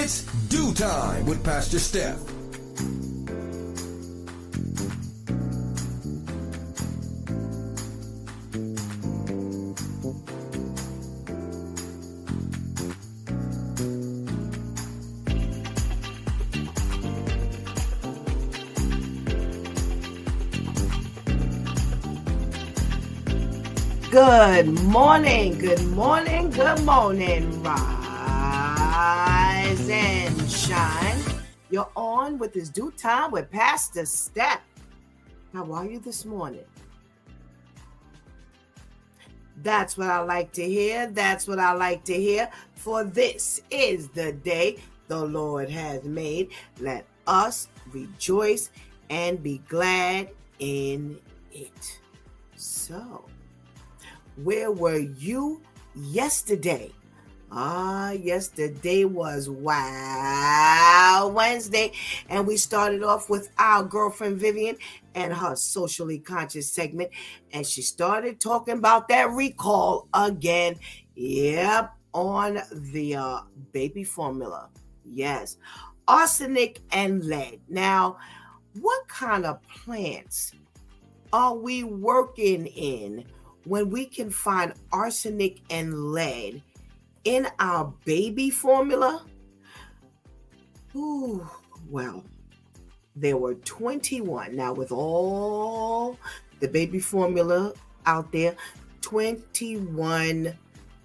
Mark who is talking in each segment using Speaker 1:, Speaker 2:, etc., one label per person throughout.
Speaker 1: It's Dew Time with Pastor Steph.
Speaker 2: Good morning, rise and shine. You're on with this Dew Time with Pastor Steph. How are you this morning? That's what I like to hear. For this is the day the Lord has made. Let us rejoice and be glad in it. So, where were you yesterday? Yesterday was Wow Wednesday, and we started off with our girlfriend Vivian and her socially conscious segment, and she started talking about that recall again. Yep, on the baby formula. Yes, arsenic and lead. Now, what kind of plants are we working in when we can find arsenic and lead in our baby formula? Well, there were 21. Now, with all the baby formula out there, 21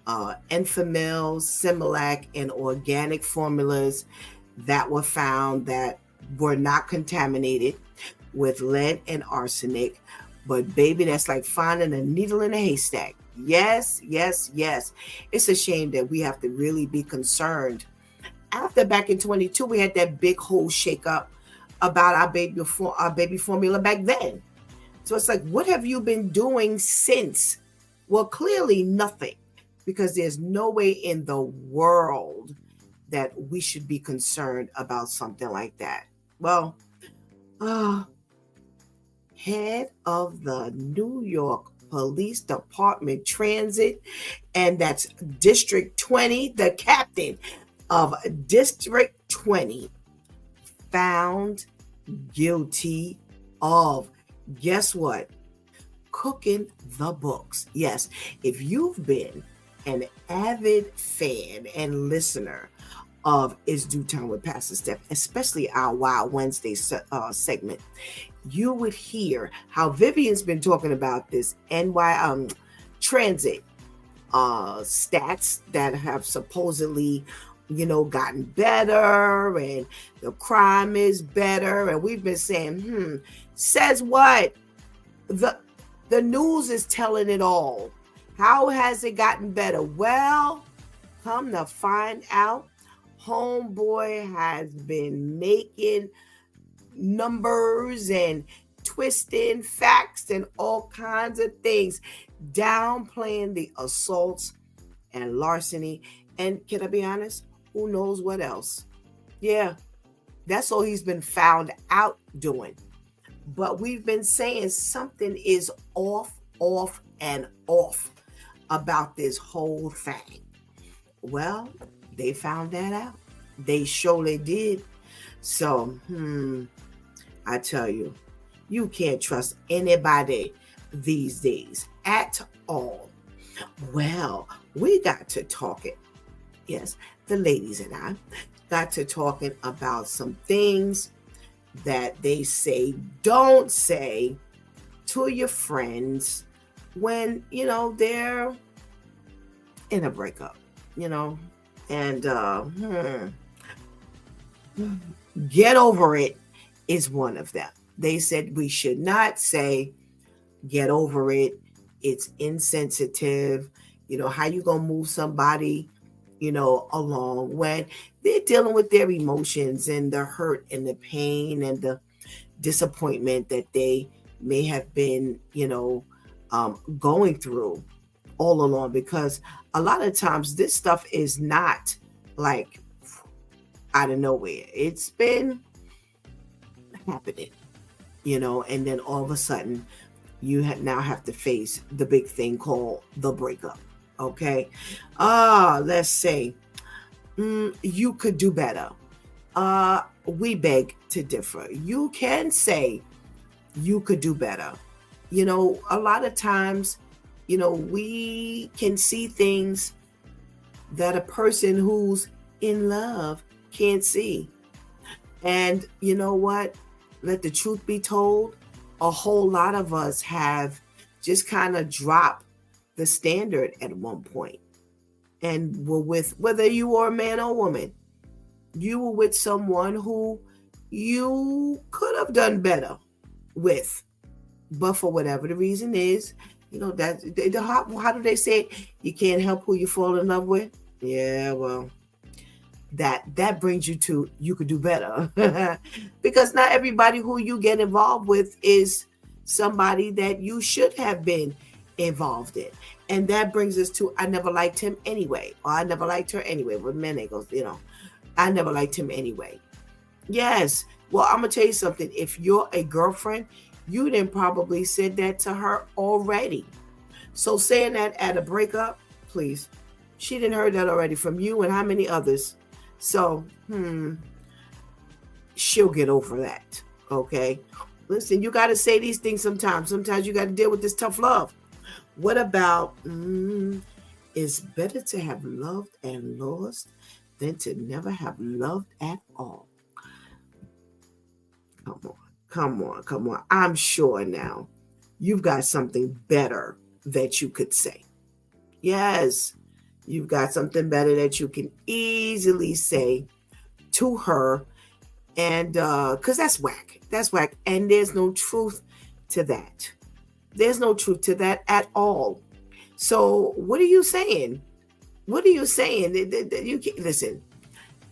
Speaker 2: Enfamil, Similac, and organic formulas that were found that were not contaminated with lead and arsenic. But baby, that's like finding a needle in a haystack. Yes. It's a shame that we have to really be concerned. After back in 22, we had that big whole shakeup about our baby formula back then. So it's like, what have you been doing since? Well, clearly nothing, because there's no way in the world that we should be concerned about something like that. Well, head of the New York Police Department Transit, and that's District 20, the captain of District 20, found guilty of, guess what? Cooking the books. Yes, if you've been an avid fan and listener of It's Dew Time with Pastor Steph, especially our Wild Wednesday segment, you would hear how Vivian's been talking about this transit stats that have supposedly, gotten better, and the crime is better. And we've been saying, says what? The news is telling it all. How has it gotten better? Well, come to find out, homeboy has been making numbers and twisting facts and all kinds of things, downplaying the assaults and larceny. And can I be honest? Who knows what else? Yeah, that's all he's been found out doing. But we've been saying something is off about this whole thing. Well, they found that out. They surely did. So, I tell you, you can't trust anybody these days at all. Well, we got to talking. Yes, the ladies and I got to talking about some things that they say don't say to your friends when, they're in a breakup, and get over it is one of them. They said we should not say get over it. It's insensitive. How you gonna move somebody, along when they're dealing with their emotions and the hurt and the pain and the disappointment that they may have been, going through all along. Because a lot of times this stuff is not like out of nowhere. It's been happening, and then all of a sudden you now have to face the big thing called the breakup. Okay. Let's say You could do better. We beg to differ. You can say you could do better. A lot of times, we can see things that a person who's in love can't see. And you know what? Let the truth be told, a whole lot of us have just kind of dropped the standard at one point. And were with, whether you are a man or woman, you were with someone who you could have done better with. But for whatever the reason is, that how do they say it? You can't help who you fall in love with? Yeah, well, that brings you to you could do better. Because not everybody who you get involved with is somebody that you should have been involved in. And that brings us to I never liked him anyway, or I never liked her anyway. With men, it goes, I never liked him anyway. Yes. Well, I'm gonna tell you something. If you're a girlfriend, you then probably said that to her already. So saying that at a breakup, please. She didn't heard that already from you and how many others. So, she'll get over that. Okay. Listen, you got to say these things sometimes. Sometimes you got to deal with this tough love. What about, it's better to have loved and lost than to never have loved at all. Come on. I'm sure now you've got something better that you could say. Yes, you've got something better that you can easily say to her. And because that's whack. That's whack. And there's no truth to that. There's no truth to that at all. So what are you saying? What are you saying? You can't, listen,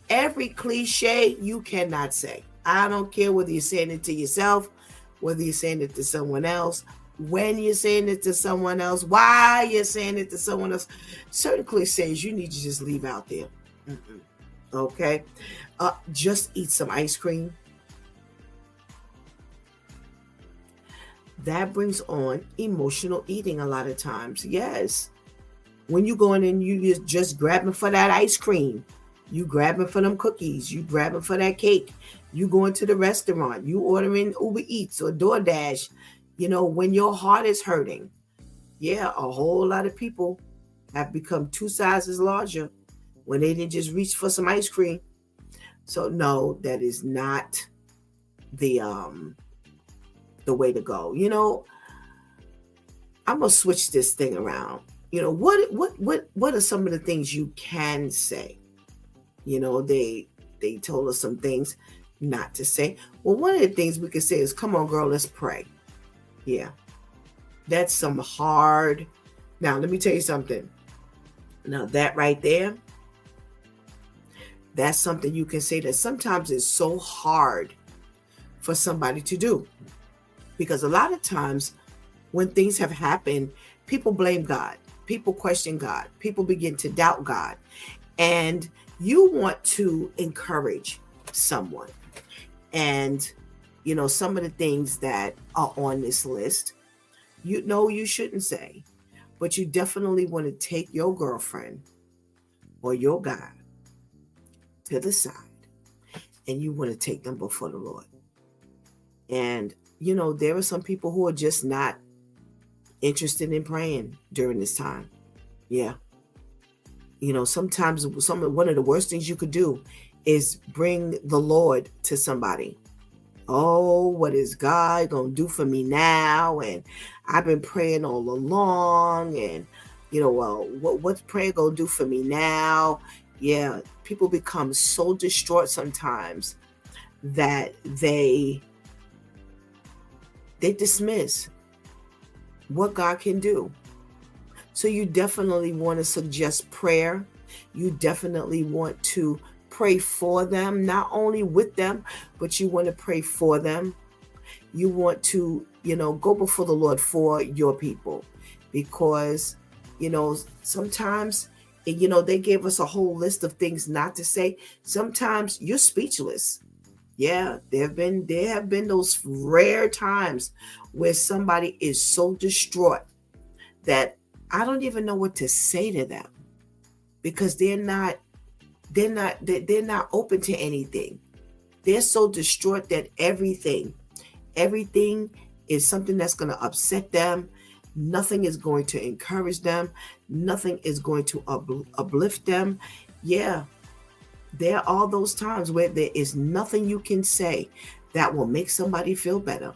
Speaker 2: every cliche you cannot say. I don't care whether you're saying it to yourself, whether you're saying it to someone else, when you're saying it to someone else, why you're saying it to someone else. Certain cliches you need to just leave out there. Okay? Just eat some ice cream. That brings on emotional eating a lot of times. Yes. When you go in and you just grabbing for that ice cream, you grabbing for them cookies, you grabbing for that cake, you going to the restaurant, you ordering Uber Eats or DoorDash, when your heart is hurting. Yeah, a whole lot of people have become 2 sizes larger when they didn't just reach for some ice cream. So no, that is not the way to go. I'm gonna switch this thing around. What are some of the things you can say? They told us some things not to say. Well, one of the things we could say is, come on, girl, let's pray. Yeah. That's some hard. Now, let me tell you something. Now, that right there, that's something you can say that sometimes is so hard for somebody to do. Because a lot of times when things have happened, people blame God. People question God. People begin to doubt God. And you want to encourage someone. And, some of the things that are on this list, you shouldn't say. But you definitely want to take your girlfriend or your guy to the side. And you want to take them before the Lord. And, there are some people who are just not interested in praying during this time. Yeah. Sometimes one of the worst things you could do is bring the Lord to somebody. Oh, what is God going to do for me now? And I've been praying all along. And, what's prayer going to do for me now? Yeah, people become so distraught sometimes that they dismiss what God can do. So you definitely want to suggest prayer. You definitely want to pray for them, not only with them, but you want to pray for them. You want to, go before the Lord for your people, because, sometimes, they gave us a whole list of things not to say. Sometimes you're speechless. Yeah, there have been those rare times where somebody is so distraught that I don't even know what to say to them, because they're not they're not open to anything. They're so distraught that everything is something that's going to upset them. Nothing is going to encourage them. Nothing is going to uplift them. Yeah, there are those times where there is nothing you can say that will make somebody feel better.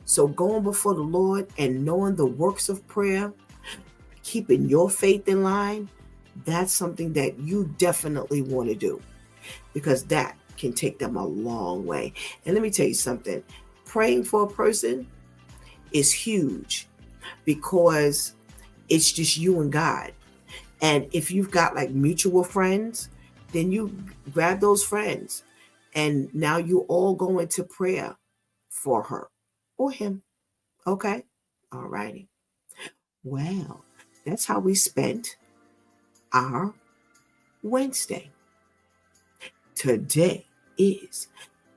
Speaker 2: So going before the Lord and knowing the works of prayer, keeping your faith in line, that's something that you definitely want to do, because that can take them a long way. And let me tell you something, praying for a person is huge, because it's just you and God. And if you've got like mutual friends, then you grab those friends and now you all go into prayer for her or him. Okay? All righty. Well, that's how we spent our Wednesday. Today is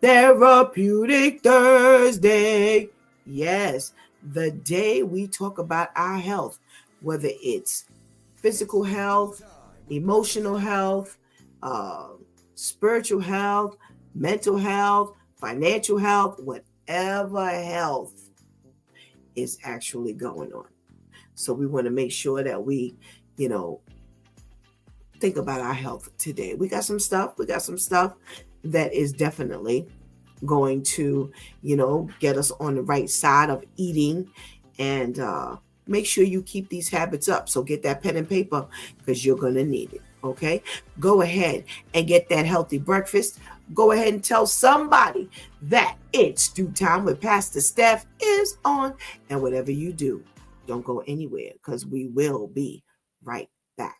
Speaker 2: Therapeutic Thursday. Yes, the day we talk about our health, whether it's physical health, emotional health, spiritual health, mental health, financial health, whatever health is actually going on. So we want to make sure that we, think about our health today. We got some stuff that is definitely going to, get us on the right side of eating, and make sure you keep these habits up. So get that pen and paper, because you're going to need it. Okay. Go ahead and get that healthy breakfast. Go ahead and tell somebody that it's Stew Time with Pastor Steph is on. And whatever you do, don't go anywhere, because we will be right back.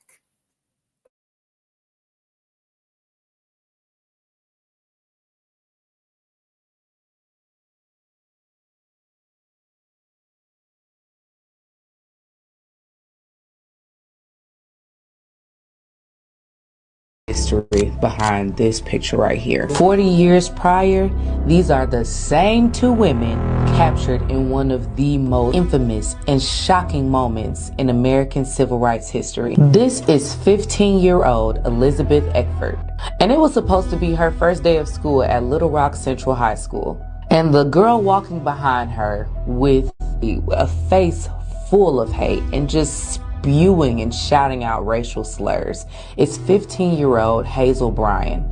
Speaker 3: History behind this picture right here. 40 years prior, these are the same two women captured in one of the most infamous and shocking moments in American civil rights history. This is 15-year-old Elizabeth Eckford, and it was supposed to be her first day of school at Little Rock Central High School. And the girl walking behind her with a face full of hate and just spewing and shouting out racial slurs, it's 15-year-old Hazel Bryan.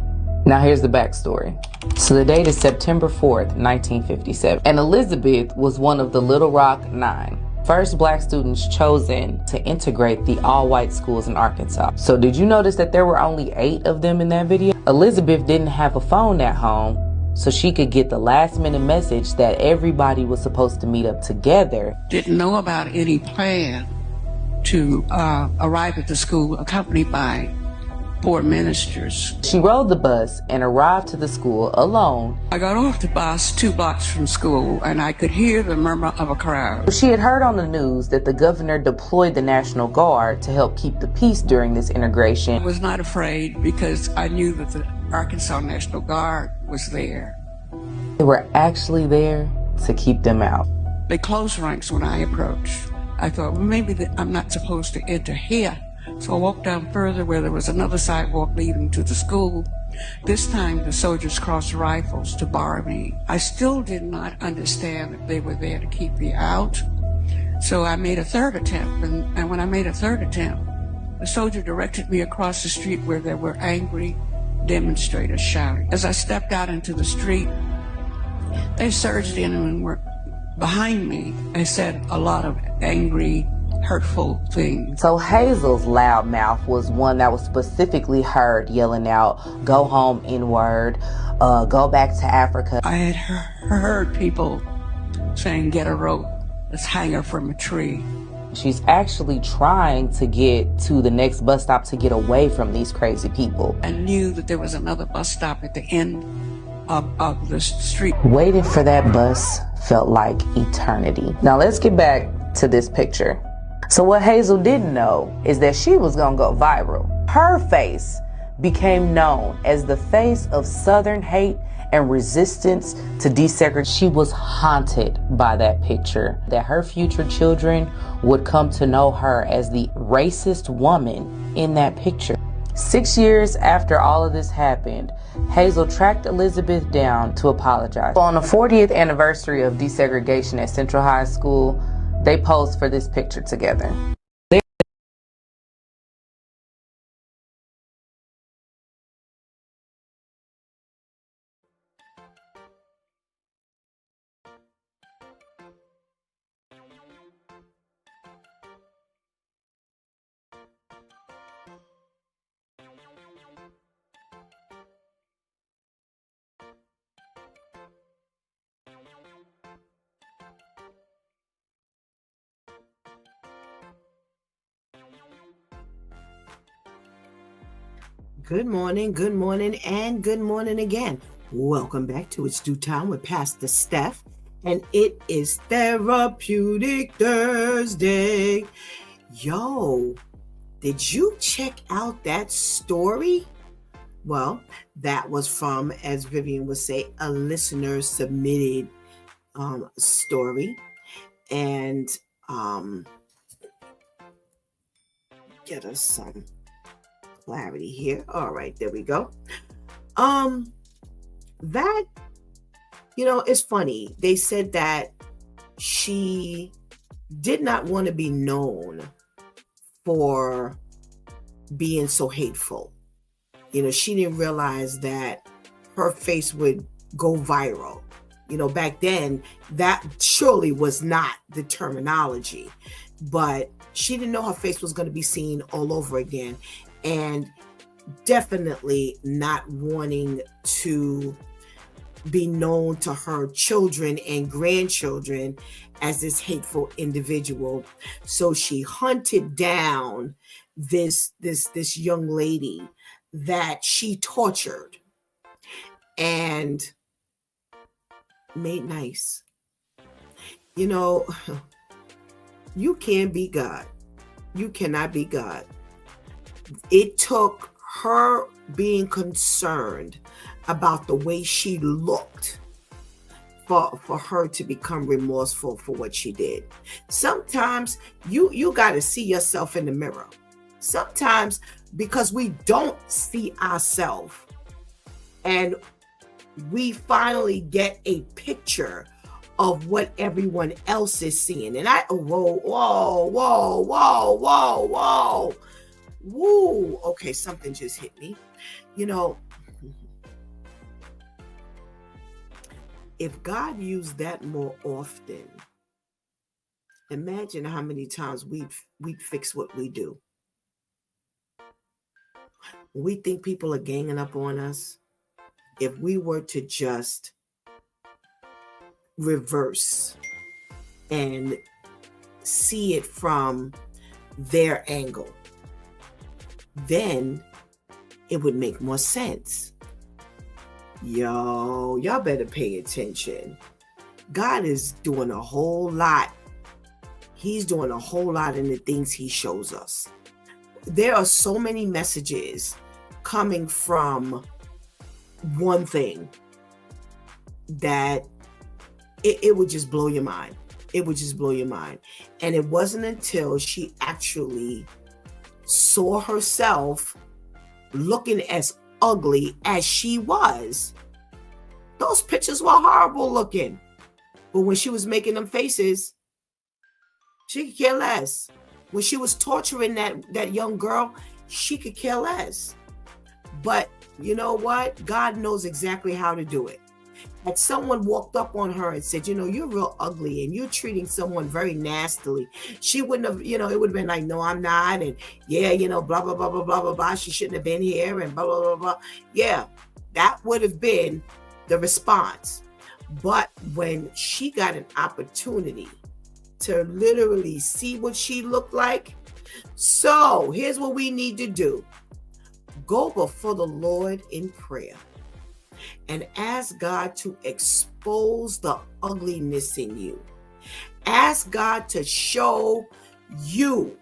Speaker 3: Now here's the backstory. So the date is September 4th, 1957, and Elizabeth was one of the Little Rock 9, first black students chosen to integrate the all-white schools in Arkansas. So did you notice that there were only 8 of them in that video? Elizabeth didn't have a phone at home, so she could get the last-minute message that everybody was supposed to meet up together.
Speaker 4: Didn't know about any plan to arrive at the school accompanied by 4 ministers.
Speaker 3: She rode the bus and arrived to the school alone.
Speaker 4: I got off the bus 2 blocks from school, and I could hear the murmur of a crowd.
Speaker 3: She had heard on the news that the governor deployed the National Guard to help keep the peace during this integration.
Speaker 4: I was not afraid, because I knew that the Arkansas National Guard was there.
Speaker 3: They were actually there to keep them out.
Speaker 4: They closed ranks when I approached. I thought, well, maybe I'm not supposed to enter here. So I walked down further where there was another sidewalk leading to the school. This time the soldiers crossed rifles to bar me. I still did not understand that they were there to keep me out. So I made a third attempt, and when I made a third attempt, the soldier directed me across the street where there were angry demonstrators shouting. As I stepped out into the street, they surged in and were behind me. They said a lot of angry, hurtful things.
Speaker 3: So Hazel's loud mouth was one that was specifically heard yelling out, "Go home, N-word, go back to Africa."
Speaker 4: I had heard people saying, "Get a rope, let's hang her from a tree."
Speaker 3: She's actually trying to get to the next bus stop to get away from these crazy people.
Speaker 4: I knew that there was another bus stop at the end of the street.
Speaker 3: Waiting for that bus felt like eternity. Now let's get back to this picture. So what Hazel didn't know is that she was gonna go viral. Her face became known as the face of Southern hate and resistance to desegregation. She was haunted by that picture, that her future children would come to know her as the racist woman in that picture. 6 years after all of this happened, Hazel tracked Elizabeth down to apologize. On the 40th anniversary of desegregation at Central High School, they posed for this picture together.
Speaker 2: Good morning, and good morning again. Welcome back to It's Due Time with Pastor Steph, and it is Therapeutic Thursday. Yo, did you check out that story? Well, that was from, as Vivian would say, a listener submitted story, and get us some clarity here. All right, there we go. That, it's funny. They said that she did not want to be known for being so hateful. She didn't realize that her face would go viral. Back then, that surely was not the terminology, but she didn't know her face was going to be seen all over again. And definitely not wanting to be known to her children and grandchildren as this hateful individual. So she hunted down this young lady that she tortured and made nice. You can't be God. You cannot be God. It took her being concerned about the way she looked for her to become remorseful for what she did. Sometimes you got to see yourself in the mirror. Sometimes because we don't see ourselves and we finally get a picture of what everyone else is seeing. And whoa. Okay, something just hit me. If God used that more often, imagine how many times we'd fix what we do. We think people are ganging up on us. If we were to just reverse and see it from their angle, then it would make more sense. Y'all better pay attention. God is doing a whole lot. He's doing a whole lot in the things he shows us. There are so many messages coming from one thing that it would just blow your mind. It would just blow your mind. And it wasn't until she actually saw herself looking as ugly as she was. Those pictures were horrible looking. But when she was making them faces, she could care less. When she was torturing that young girl, she could care less. But you know what? God knows exactly how to do it. Like someone walked up on her and said, you're real ugly and you're treating someone very nastily. She wouldn't have, it would have been like, no, I'm not. And yeah, blah, blah, blah, blah, blah, blah, blah. She shouldn't have been here and blah, blah, blah, blah. Yeah, that would have been the response. But when she got an opportunity to literally see what she looked like, so here's what we need to do. Go before the Lord in prayer and ask God to expose the ugliness in you. Ask God to show you,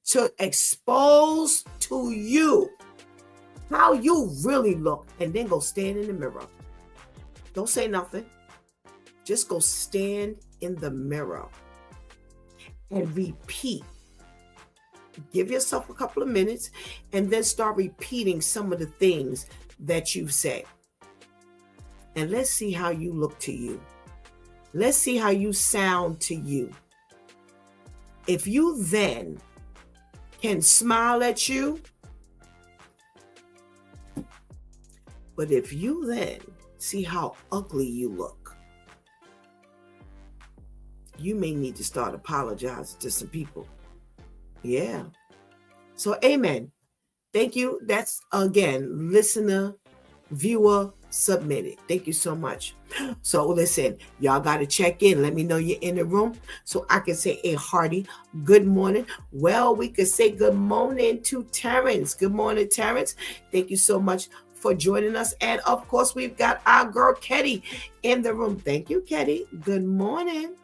Speaker 2: to expose to you how you really look, and then go stand in the mirror. Don't say nothing. Just go stand in the mirror and repeat Give yourself a couple of minutes and then start repeating some of the things that you've said. And let's see how you look to you. Let's see how you sound to you. If you then can smile at you, but if you then see how ugly you look, you may need to start apologizing to some people. Yeah. So, amen. Thank you. That's, again, listener, viewer, submitted. Thank you so much. So, listen, y'all got to check in. Let me know you're in the room so I can say a hearty good morning. Well, we could say good morning to Terrence. Good morning, Terrence. Thank you so much for joining us. And, of course, we've got our girl, Ketty, in the room. Thank you, Ketty. Good morning.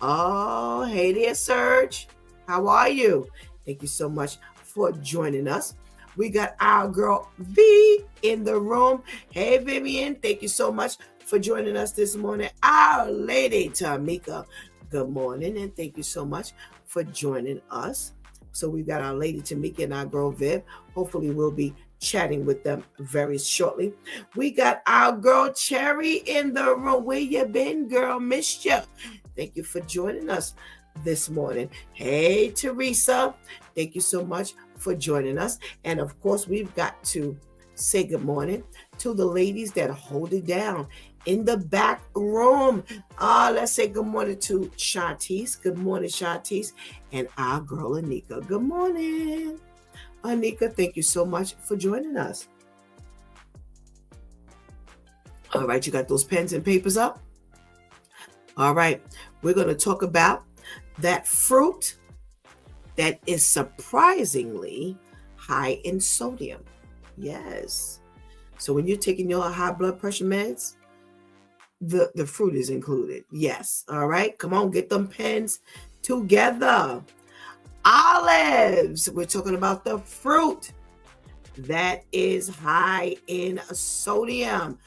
Speaker 2: Oh, hey there, Serge. How are you? Thank you so much for joining us. We got our girl V in the room. Hey, Vivian. Thank you so much for joining us this morning. Our lady, Tamika. Good morning, and thank you so much for joining us. So we've got our lady, Tamika, and our girl, Viv. Hopefully, we'll be chatting with them very shortly. We got our girl, Cherry, in the room. Where you been, girl? Missed you. Thank you for joining us this morning. Hey, Teresa. Thank you so much for joining us. And of course, we've got to say good morning to the ladies that hold it down in the back room. Let's say good morning to Shantice. Good morning, Shantice. And our girl, Anika. Good morning. Anika, thank you so much for joining us. All right, you got those pens and papers up? All right, we're going to talk about that fruit that is surprisingly high in sodium. Yes. So when you're taking your high blood pressure meds, the fruit is included. Yes. All right. Come on, get them pens together. Olives. We're talking about the fruit that is high in sodium.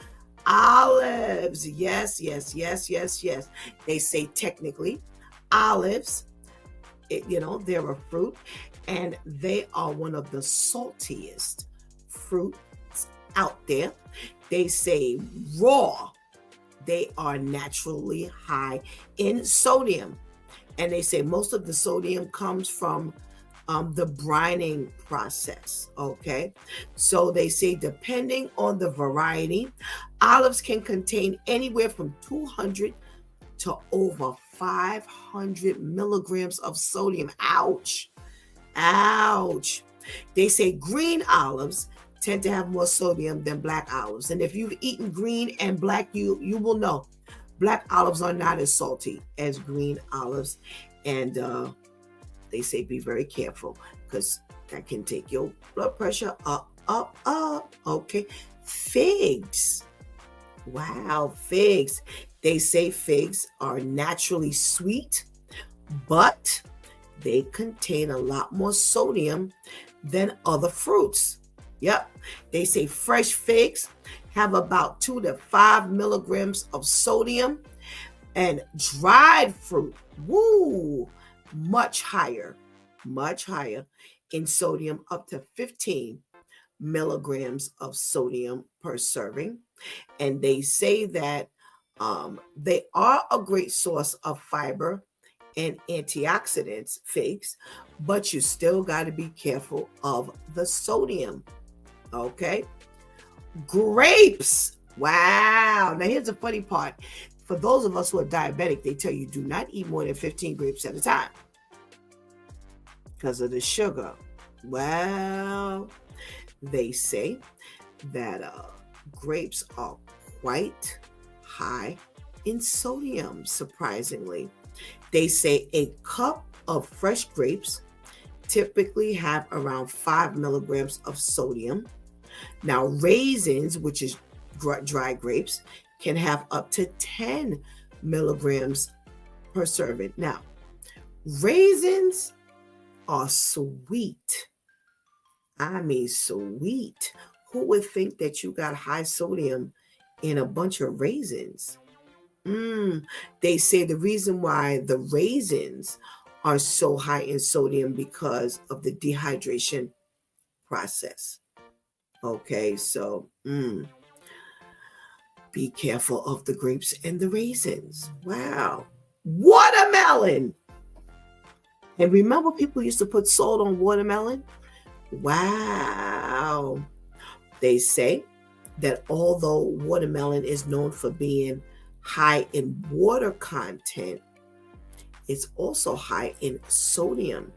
Speaker 2: Olives. Yes, yes, yes, yes, yes. They say technically olives, they're a fruit, and they are one of the saltiest fruits out there. They say raw, they are naturally high in sodium. And they say most of the sodium comes from the brining process, okay? So they say depending on the variety, olives can contain anywhere from 200 to over 500 milligrams of sodium. Ouch. Ouch. They say green olives tend to have more sodium than black olives. And if you've eaten green and black, you will know black olives are not as salty as green olives. And they say be very careful because that can take your blood pressure up, up, up. Okay. Figs. Wow, figs. They say figs are naturally sweet, but they contain a lot more sodium than other fruits. Yep. They say fresh figs have about 2 to 5 milligrams of sodium, and dried fruit, much higher in sodium, up to 15 milligrams of sodium per serving. And they say that they are a great source of fiber and antioxidants, figs, but you still got to be careful of the sodium. Okay. Grapes. Wow. Now here's the funny part. For those of us who are diabetic, they tell you do not eat more than 15 grapes at a time because of the sugar. Well, they say that grapes are quite high in sodium, surprisingly. They say a cup of fresh grapes typically have around 5 milligrams of sodium. Now, raisins, which is dry grapes, can have up to 10 milligrams per serving. Now, raisins are sweet. I mean, sweet. Who would think that you got high sodium in a bunch of raisins? They say the reason why the raisins are so high in sodium because of the dehydration process. Okay, so be careful of the grapes and the raisins. Wow. Watermelon. And remember, people used to put salt on watermelon? Wow. They say that although watermelon is known for being high in water content, it's also high in sodium.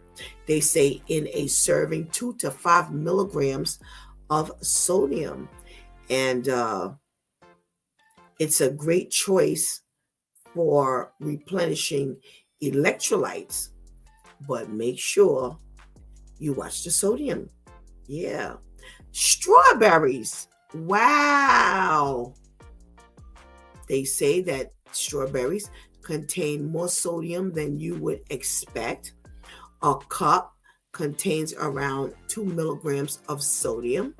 Speaker 2: They say in a serving 2 to 5 milligrams of sodium. And it's a great choice for replenishing electrolytes, but make sure you watch the sodium. Yeah. Strawberries. Wow. They say that strawberries contain more sodium than you would expect. A cup contains around 2 milligrams of sodium.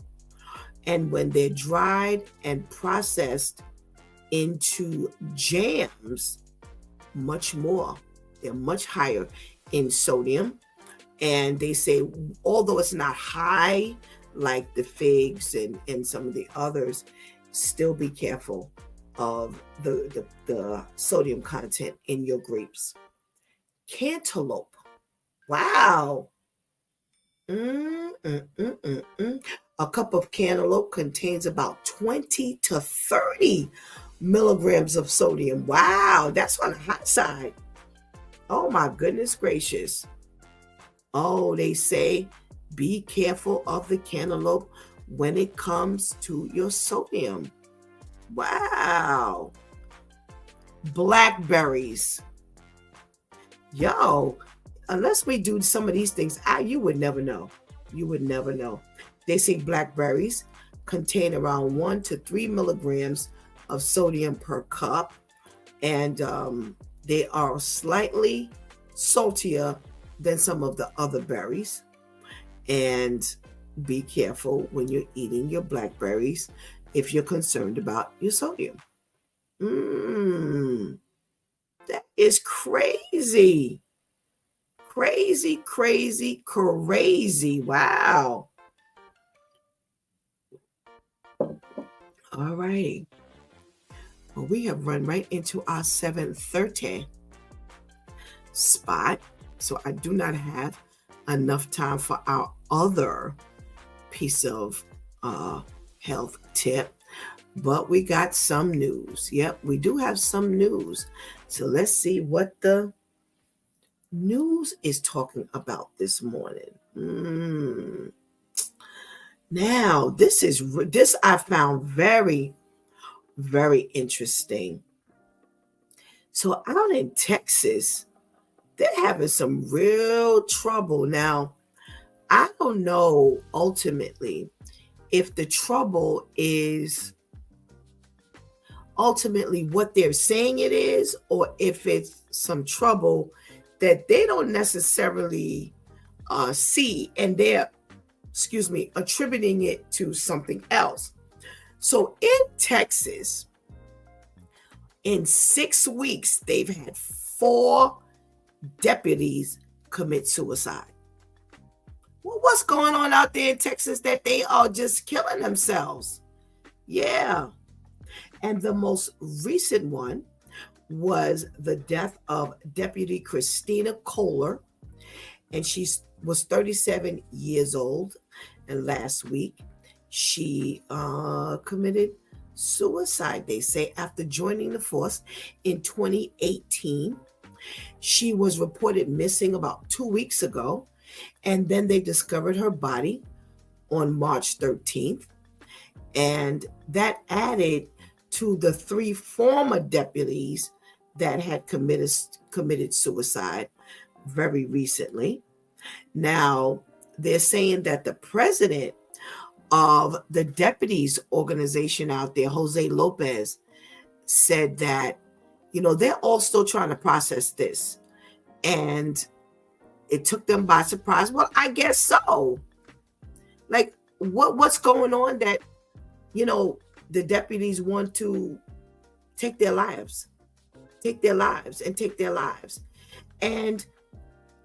Speaker 2: And when they're dried and processed into jams, much more. They're much higher in sodium. And they say, although it's not high like the figs and some of the others, still be careful of the sodium content in your grapes. Cantaloupe. Wow. A cup of cantaloupe contains about 20 to 30 milligrams of sodium. Wow, that's on the hot side. Oh my goodness gracious. Oh, they say be careful of the cantaloupe when it comes to your sodium. Wow. Blackberries. Yo, unless we do some of these things, you would never know. You would never know. They say blackberries contain around 1 to 3 milligrams of sodium per cup. And they are slightly saltier than some of the other berries. And be careful when you're eating your blackberries if you're concerned about your sodium. That is crazy. Crazy, crazy, crazy. Wow. All right. Well, we have run right into our 7:30 spot. So I do not have enough time for our other piece of health tip. But we got some news. Yep, we do have some news. So let's see what the news is talking about this morning. Now, this I found very, very interesting. So out in Texas, they're having some real trouble. Now, I don't know ultimately if the trouble is ultimately what they're saying it is, or if it's some trouble that they don't necessarily see, and they're, attributing it to something else. So in Texas, in 6 weeks, they've had 4 deputies commit suicide. Well, what's going on out there in Texas that they are just killing themselves? Yeah. And the most recent one was the death of Deputy Christina Kohler. And she was 37 years old. And last week, she committed suicide, they say, after joining the force in 2018. She was reported missing about 2 weeks ago. And then they discovered her body on March 13th. And that added to the 3 former deputies that had committed suicide very recently. Now, they're saying that the president of the deputies organization out there, Jose Lopez, said that, they're all still trying to process this. And it took them by surprise. Well, I guess so. Like, what's going on that, the deputies want to take their lives. And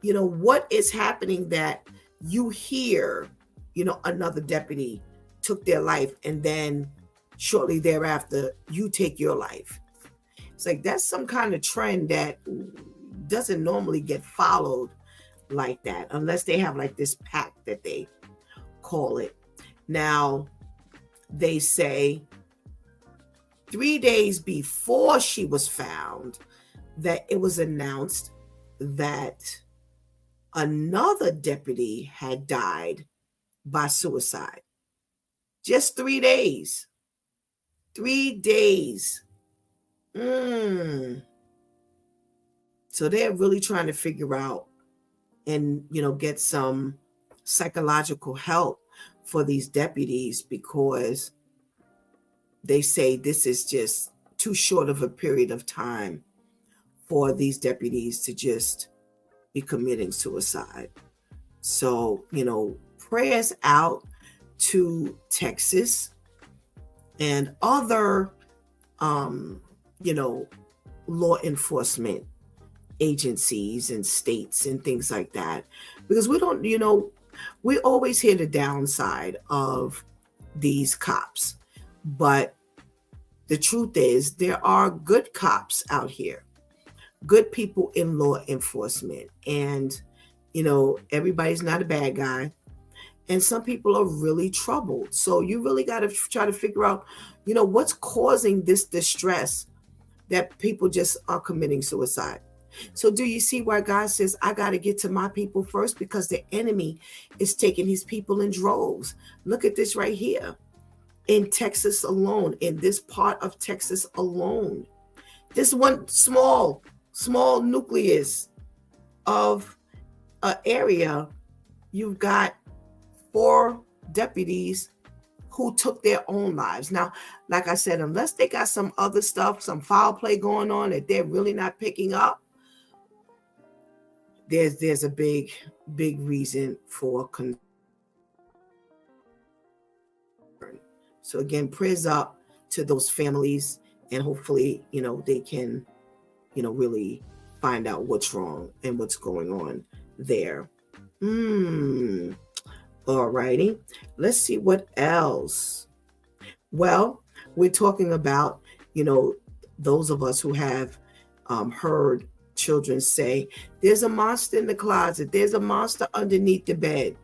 Speaker 2: what is happening that you hear, another deputy took their life, and then shortly thereafter, you take your life. It's like that's some kind of trend that doesn't normally get followed like that, unless they have like this pact that they call it. Now, they say 3 days before she was found, that it was announced that another deputy had died by suicide. Just 3 days. 3 days. So they're really trying to figure out and, get some psychological help for these deputies, because they say this is just too short of a period of time for these deputies to just be committing suicide. So, prayers out to Texas and other, law enforcement agencies and states and things like that, because we don't, we always hear the downside of these cops, but the truth is there are good cops out here, good people in law enforcement, and everybody's not a bad guy, and some people are really troubled. So you really got to try to figure out, what's causing this distress that people just are committing suicide. So do you see why God says, I got to get to my people first, because the enemy is taking his people in droves. Look at this right here. In Texas alone, in this part of Texas alone, this one small nucleus of an area, you've got 4 deputies who took their own lives. Now, like I said, unless they got some other stuff, some foul play going on that they're really not picking up, there's a big reason for concern. So again, prayers up to those families, and hopefully, they can, really find out what's wrong and what's going on there. All righty. Let's see what else. Well, we're talking about, those of us who have heard children say, there's a monster in the closet. There's a monster underneath the bed.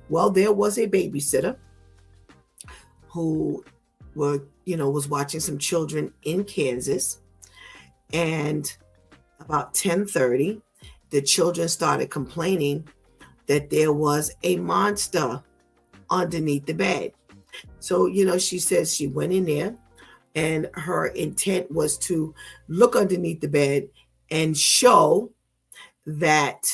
Speaker 2: Well, there was a babysitter who was watching some children in Kansas, and about 10:30, the children started complaining that there was a monster underneath the bed. So, she says she went in there, and her intent was to look underneath the bed and show that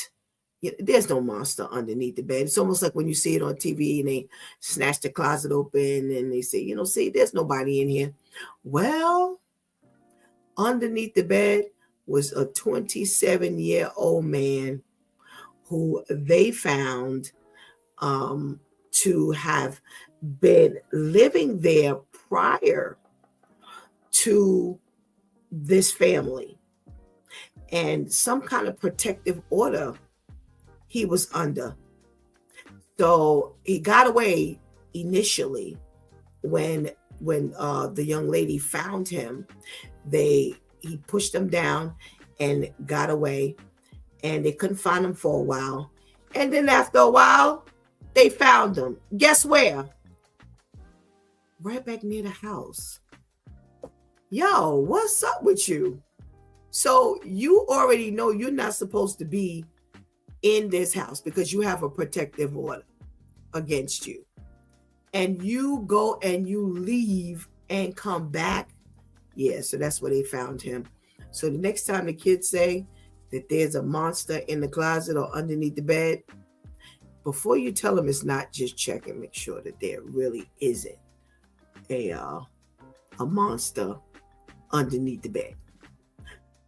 Speaker 2: there's no monster underneath the bed. It's almost like when you see it on TV and they snatch the closet open and they say, see, there's nobody in here. Well, underneath the bed was a 27-year-old man who they found to have been living there prior to this family, and some kind of protective order he was under. So he got away initially. When the young lady found him, he pushed him down and got away, and they couldn't find him for a while. And then after a while, they found him. Guess where? Right back near the house. Yo, what's up with you? So you already know you're not supposed to be in this house because you have a protective order against you. And you go and you leave and come back. Yeah, so that's where they found him. So the next time the kids say that there's a monster in the closet or underneath the bed, before you tell them, it's not, just check and make sure that there really isn't a monster underneath the bed.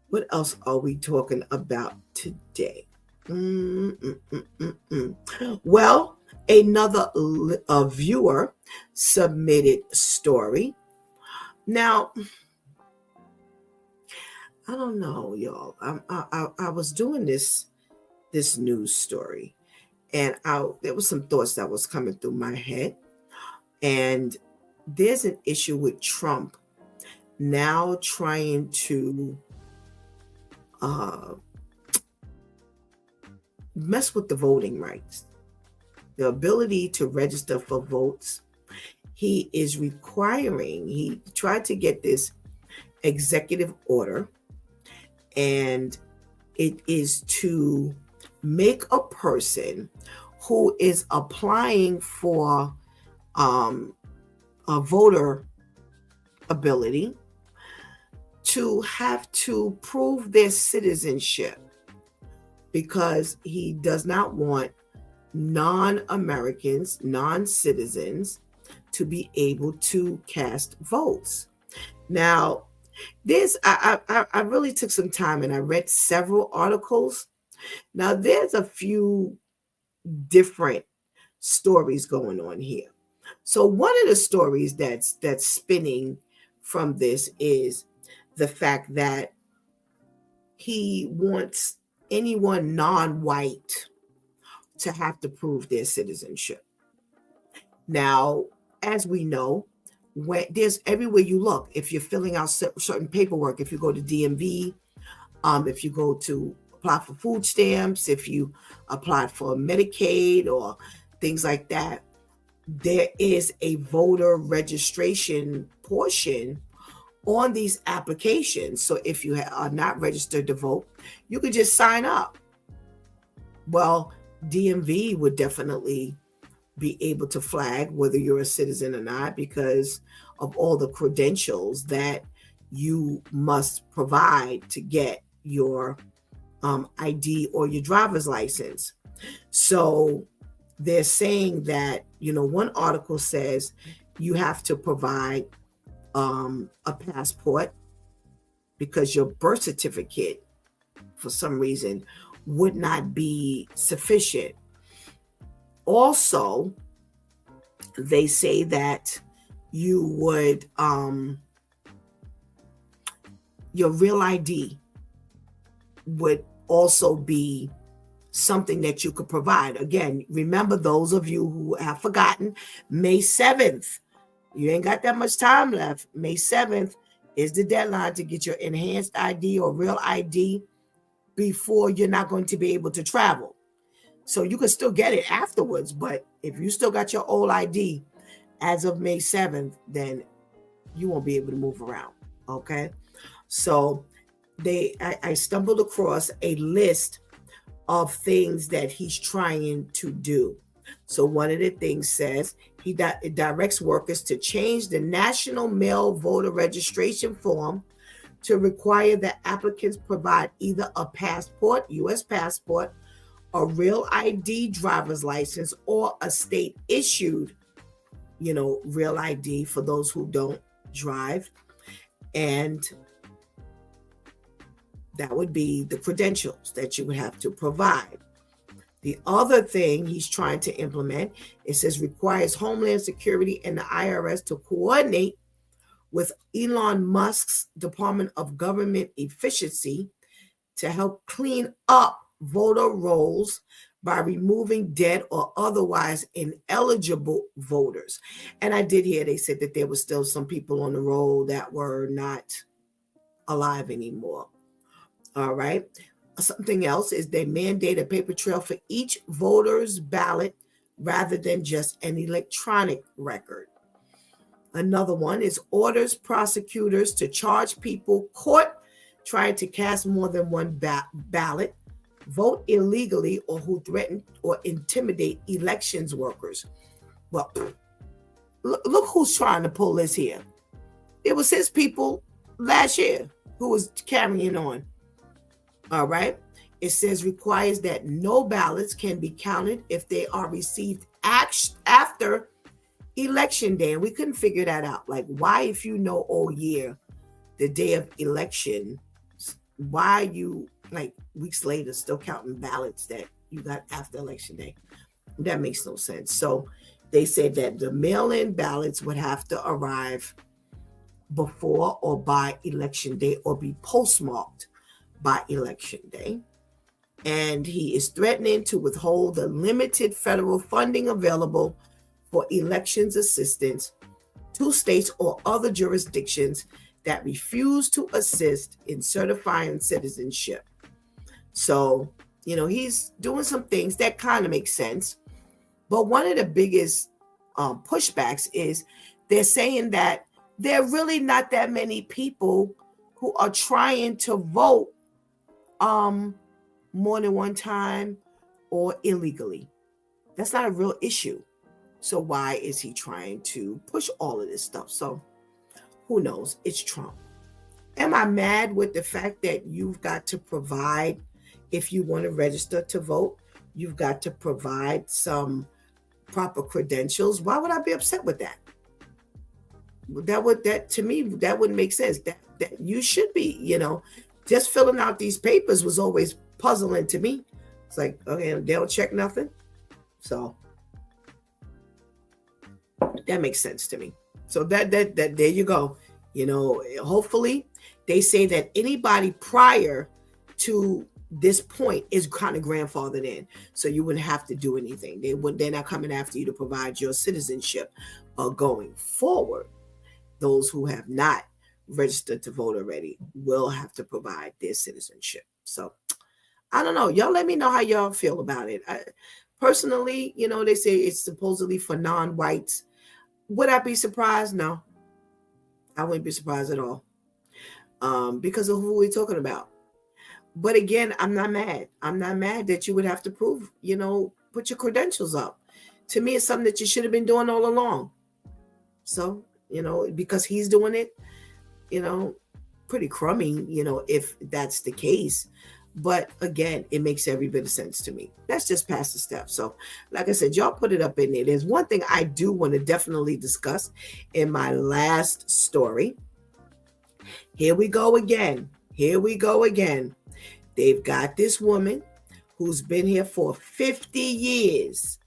Speaker 2: What else are we talking about today? Well, another viewer submitted story. Now, I don't know, y'all. I was doing this this news story, and there was some thoughts that was coming through my head. And there's an issue with Trump now trying to mess with the voting rights, the ability to register for votes. He is requiring, he tried to get this executive order, and it is to make a person who is applying for a voter ability to have to prove their citizenship, because he does not want non-Americans, non-citizens to be able to cast votes. Now, I really took some time and I read several articles. Now, there's a few different stories going on here. So one of the stories that's spinning from this is the fact that he wants anyone non-white to have to prove their citizenship. Now, as we know, there's everywhere you look, if you're filling out certain paperwork, if you go to DMV, if you go to apply for food stamps, if you apply for Medicaid or things like that, there is a voter registration portion on these applications. So if you are not registered to vote, you could just sign up. Well, DMV would definitely be able to flag whether you're a citizen or not, because of all the credentials that you must provide to get your ID or your driver's license. So they're saying that, one article says you have to provide a passport because your birth certificate, for some reason, would not be sufficient. Also, they say that you would, your real ID would also be something that you could provide. Again, remember, those of you who have forgotten, May 7th, you ain't got that much time left. May 7th is the deadline to get your enhanced ID or real ID before you're not going to be able to travel. So you can still get it afterwards, but if you still got your old ID as of May 7th, then you won't be able to move around, okay? So I stumbled across a list of things that he's trying to do. So one of the things says he directs workers to change the national male voter registration form to require that applicants provide either a passport, U.S. passport, a real ID driver's license, or a state issued, real ID for those who don't drive. And that would be the credentials that you would have to provide. The other thing he's trying to implement, it says, requires Homeland Security and the IRS to coordinate with Elon Musk's Department of Government Efficiency to help clean up voter rolls by removing dead or otherwise ineligible voters. And I did hear they said that there were still some people on the roll that were not alive anymore. All right. Something else is they mandate a paper trail for each voter's ballot rather than just an electronic record. Another one is orders prosecutors to charge people caught trying to cast more than one ballot, vote illegally, or who threaten or intimidate elections workers. Well, look who's trying to pull this here. It was his people last year who was carrying on. All right. It says requires that no ballots can be counted if they are received after election day. And we couldn't figure that out. Like, why, if you know all year, the day of election, why you, like, weeks later still counting ballots that you got after election day? That makes no sense. So they said that the mail-in ballots would have to arrive before or by election day or be postmarked by election day. and he is threatening to withhold the limited federal funding available for elections assistance to states or other jurisdictions that refuse to assist in certifying citizenship. So, he's doing some things that kind of make sense. But one of the biggest pushbacks is they're saying that there are really not that many people who are trying to vote more than one time or illegally. That's not a real issue. So why is he trying to push all of this stuff? So who knows? It's Trump. Am I mad with the fact that you've got to provide, if you want to register to vote, you've got to provide some proper credentials? Why would I be upset with that? That to me, that wouldn't make sense. That you should be, just filling out these papers was always puzzling to me. It's like, okay, they don't check nothing. So that makes sense to me. So that there you go. Hopefully they say that anybody prior to this point is kind of grandfathered in, so you wouldn't have to do anything. They're not coming after you to provide your citizenship going forward. Those who have not registered to vote already will have to provide their citizenship. So I don't know. Y'all let me know how y'all feel about it. Personally, they say it's supposedly for non-whites. Would I be surprised? No, I wouldn't be surprised at all, because of who we're talking about. But again, I'm not mad. I'm not mad that you would have to prove, put your credentials up. To me, it's something that you should have been doing all along. So, because he's doing it, pretty crummy, if that's the case. But again, it makes every bit of sense to me. That's just past the step. So like I said, y'all put it up in there. There's one thing I do want to definitely discuss in my last story. Here we go again. They've got this woman who's been here for 50 years.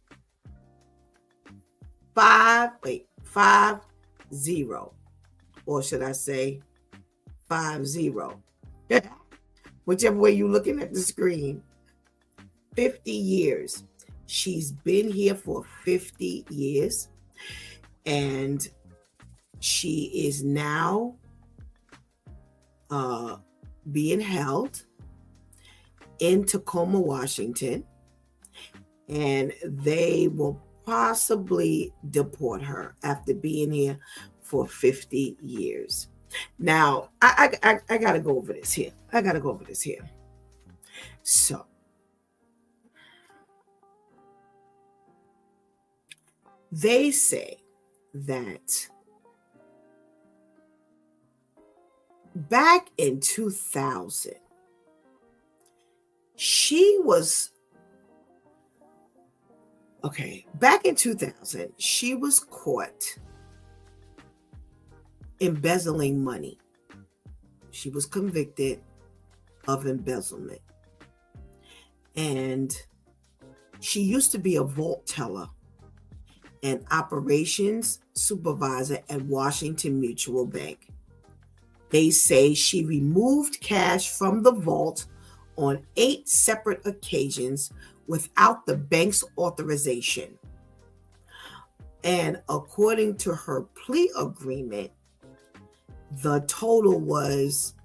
Speaker 2: 50, or should I say 50? Whichever way you're looking at the screen. 50 years. She's been here for 50 years. And she is now being held in Tacoma, Washington. And they will possibly deport her after being here for 50 years. Now, I got to go over this here. So, they say that back in 2000, back in 2000, she was caught embezzling money. She was convicted of embezzlement. And she used to be a vault teller and operations supervisor at Washington Mutual Bank. They say she removed cash from the vault on 8 separate occasions without the bank's authorization. And according to her plea agreement, the total was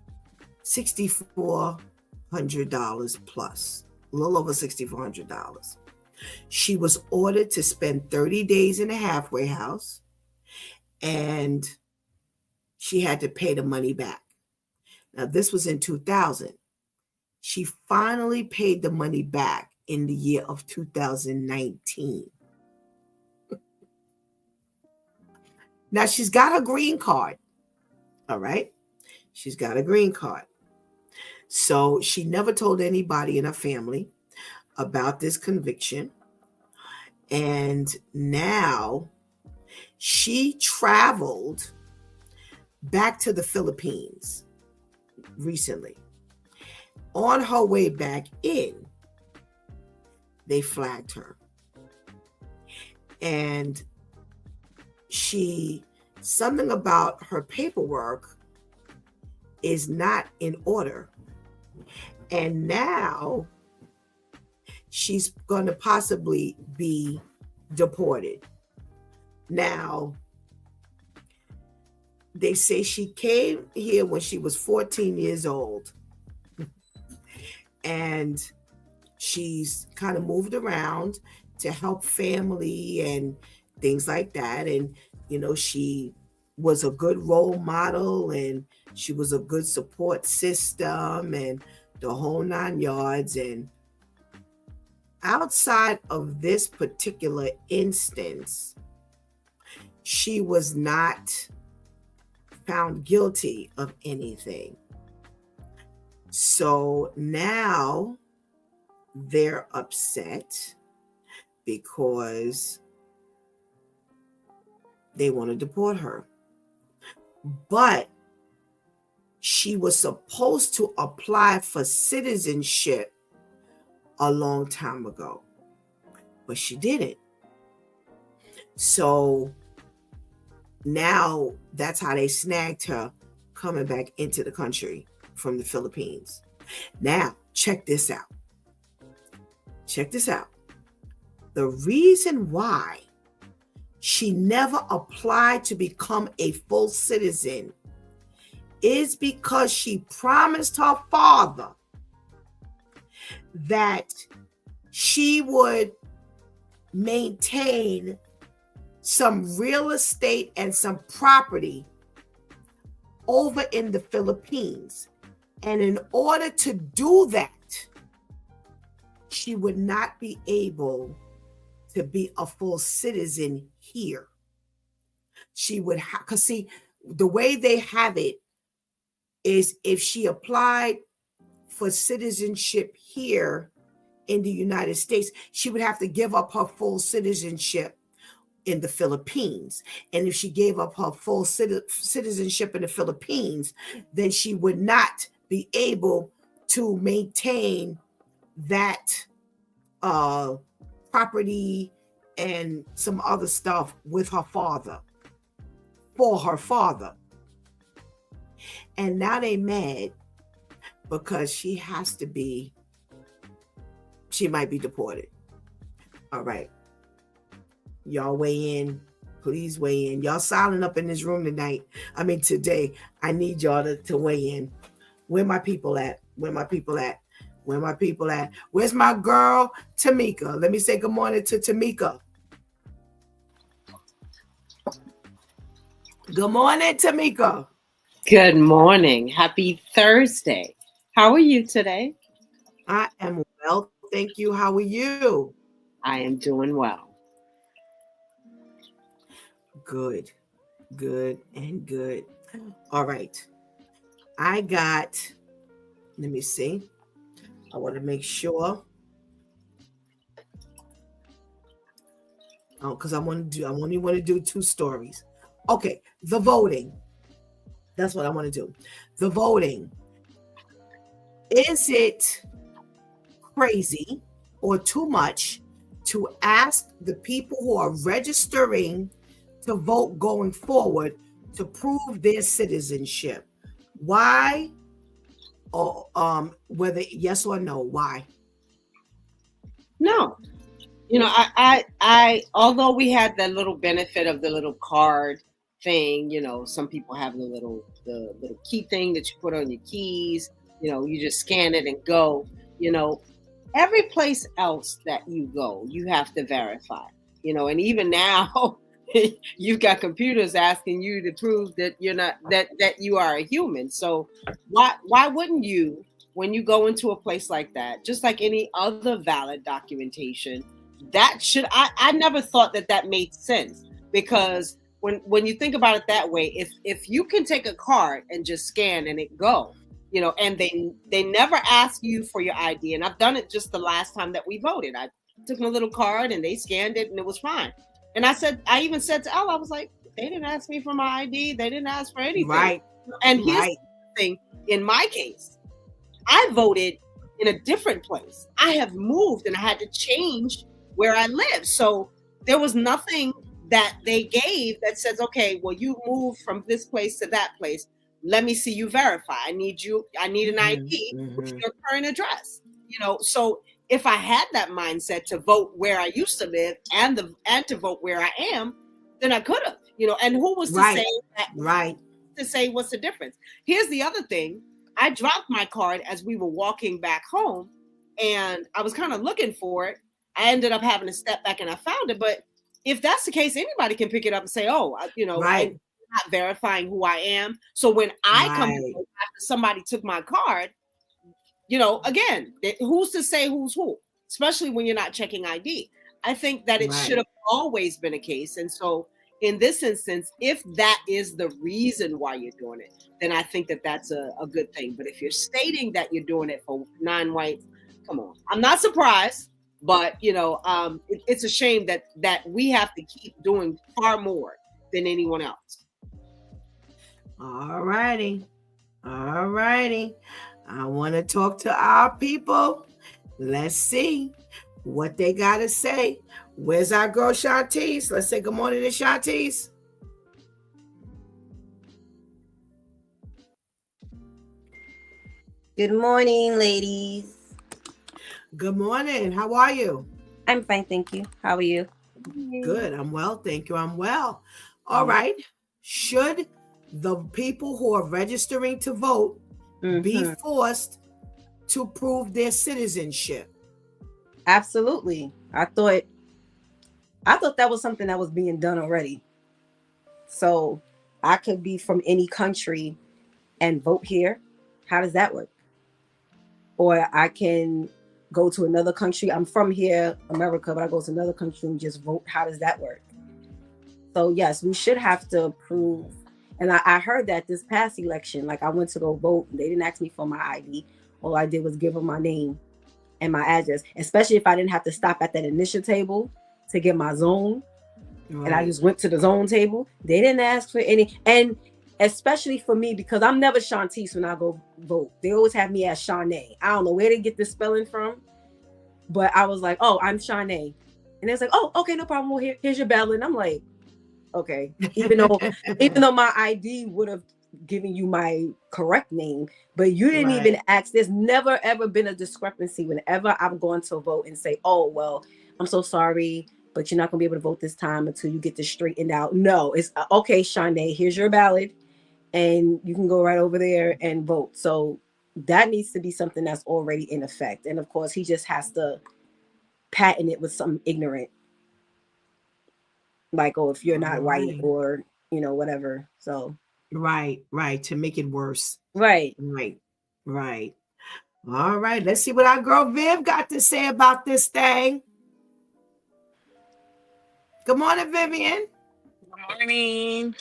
Speaker 2: $6,400 plus, a little over $6,400. She was ordered to spend 30 days in a halfway house, and she had to pay the money back. Now, this was in 2000. She finally paid the money back in the year of 2019. Now, she's got a green card. All right. She's got a green card. So she never told anybody in her family about this conviction. And now she traveled back to the Philippines recently. On her way back in, they flagged her. And something about her paperwork is not in order. And now she's going to possibly be deported. Now, they say she came here when she was 14 years old. And she's kind of moved around to help family and things like that. And, she was a good role model and she was a good support system and the whole 9 yards. And outside of this particular instance, she was not found guilty of anything. So now they're upset because they want to deport her. But she was supposed to apply for citizenship a long time ago, but she didn't. So now that's how they snagged her coming back into the country from the Philippines. Now, check this out. Check this out. The reason why she never applied to become a full citizen is because she promised her father that she would maintain some real estate and some property over in the Philippines. And in order to do that, she would not be able to be a full citizen here. She would have, because see, the way they have it is if she applied for citizenship here in the United States, she would have to give up her full citizenship in the Philippines. And if she gave up her full citizenship in the Philippines, then she would not be able to maintain that property and some other stuff with her father, for her father. And now they mad because she might be deported. All right. Y'all weigh in. Please weigh in. Y'all silent up in this room today. I need y'all to weigh in. Where my people at? Where my people at? Where my people at? Where's my girl, Tamika? Let me say good morning to Tamika. Good morning, Tamika.
Speaker 5: Good morning. Happy Thursday. How are you today?
Speaker 2: I am well. Thank you. How are you?
Speaker 5: I am doing well.
Speaker 2: Good, and good. All right. Let me see. I want to make sure. Oh, because I only want to do 2 stories. Okay, the voting. That's what I want to do. The voting. Is it crazy or too much to ask the people who are registering to vote going forward to prove their citizenship? Why? Or whether yes or no? Why?
Speaker 5: No. I although we had that little benefit of the little card thing, some people have the little key thing that you put on your keys, you just scan it and go, every place else that you go, you have to verify, and even now you've got computers asking you to prove that you're not, that you are a human. So why wouldn't you, when you go into a place like that, just like any other valid documentation, I never thought that made sense, because when you think about it that way, if you can take a card and just scan and it go, and they never ask you for your ID. And I've done it just the last time that we voted. I took my little card and they scanned it and it was fine. And I even said to Ella, I was like, they didn't ask me for my ID. They didn't ask for anything.
Speaker 2: Right.
Speaker 5: And here's the thing, in my case, I voted in a different place. I have moved and I had to change where I live. So there was nothing that they gave that says, okay, well, you moved from this place to that place. Let me see you verify. I need an ID with your current address. So if I had that mindset to vote where I used to live and to vote where I am, then I could have, and who was to say that?
Speaker 2: Right.
Speaker 5: To say what's the difference? Here's the other thing. I dropped my card as we were walking back home, and I was kind of looking for it. I ended up having to step back and I found it. But if that's the case, anybody can pick it up and say, oh,
Speaker 2: right.
Speaker 5: I'm not verifying who I am. So when I come to vote after somebody took my card, again, who's to say who's who, especially when you're not checking ID. I think that it should have always been a case. And so in this instance, if that is the reason why you're doing it, then I think that that's a good thing. But if you're stating that you're doing it for non-whites, come on. I'm not surprised, but it's a shame that we have to keep doing far more than anyone else.
Speaker 2: All righty. I want to talk to our people. Let's see what they got to say. Where's our girl Shantice? Let's say good morning to Shantice.
Speaker 6: Good morning, ladies.
Speaker 2: Good morning. How are you?
Speaker 6: I'm fine, thank you. How are you?
Speaker 2: Good. I'm well, thank you. I'm well. All right. Should the people who are registering to vote be forced to prove their citizenship?
Speaker 6: Absolutely. I thought that was something that was being done already. So I could be from any country and vote here. How does that work? Or I can go to another country. I'm from here, America, but I go to another country and just vote. How does that work? So yes, we should have to prove. And I heard that this past election, like I went to go vote, they didn't ask me for my ID. All I did was give them my name and my address, especially if I didn't have to stop at that initial table to get my zone. Right. And I just went to the zone table. They didn't ask for any. And especially for me, because I'm never Shantice when I go vote. They always have me as Shanae. I don't know where they get this spelling from, but I was like, oh, I'm Shanae. And it's like, oh, okay, no problem. Well, here's your ballot. And I'm like, okay, even though my ID would have given you my correct name, but you didn't even ask. There's never ever been a discrepancy whenever I'm going to vote and say, oh, well, I'm so sorry, but you're not gonna be able to vote this time until you get this straightened out. No, it's okay, Shanae, here's your ballot, and you can go right over there and vote. So that needs to be something that's already in effect. And of course, he just has to patent it with something ignorant. Like, oh, if you're not white or, whatever. So.
Speaker 2: Right. To make it worse.
Speaker 6: Right.
Speaker 2: All right. Let's see what our girl Viv got to say about this thing. Good morning, Vivian.
Speaker 7: Good morning.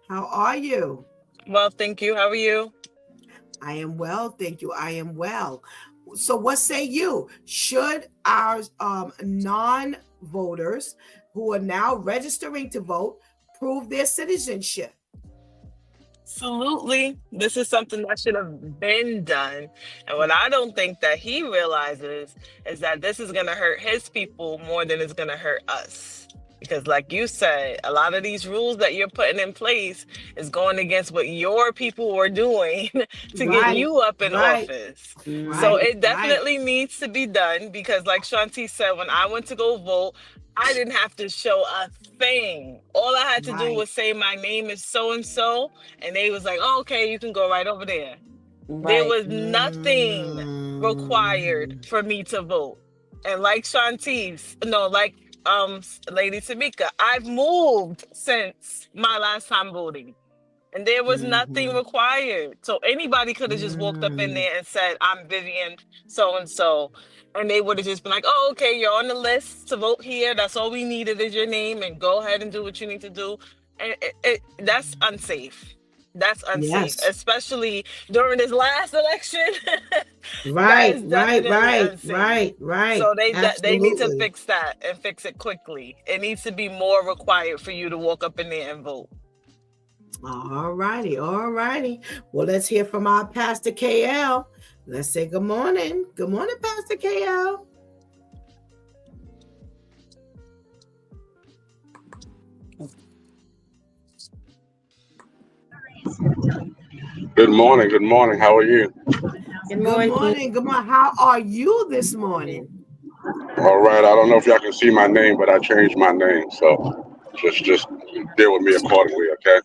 Speaker 2: How are you?
Speaker 7: Well, thank you. How are you?
Speaker 2: I am well, thank you. I am well. So what say you? Should our non-voters who are now registering to vote prove their citizenship?
Speaker 7: Absolutely. This is something that should have been done. And what I don't think that he realizes is that this is going to hurt his people more than it's going to hurt us. Because like you said, a lot of these rules that you're putting in place is going against what your people were doing to get you up in office. So it definitely needs to be done, because like Shanti said, when I went to go vote, I didn't have to show a thing. All I had to do was say my name is so-and-so, and they was like, oh, okay, you can go right over there. There was nothing required for me to vote. And like Lady Tamika, I've moved since my last time voting, and there was nothing required. So anybody could have just walked up in there and said, I'm Vivian so-and-so, and they would have just been like, oh, okay, you're on the list to vote here. That's all we needed is your name, and go ahead and do what you need to do. And that's unsafe. That's unsafe, especially during this last election.
Speaker 2: Right.
Speaker 7: So they need to fix that and fix it quickly. It needs to be more required for you to walk up in there and vote.
Speaker 2: All righty. Well, let's hear from our Pastor KL. Let's say good morning. Good morning, Pastor KL.
Speaker 8: Good morning. How are you?
Speaker 6: Good morning.
Speaker 2: How are you this morning?
Speaker 8: All right. I don't know if y'all can see my name, but I changed my name, so just deal with me accordingly, okay?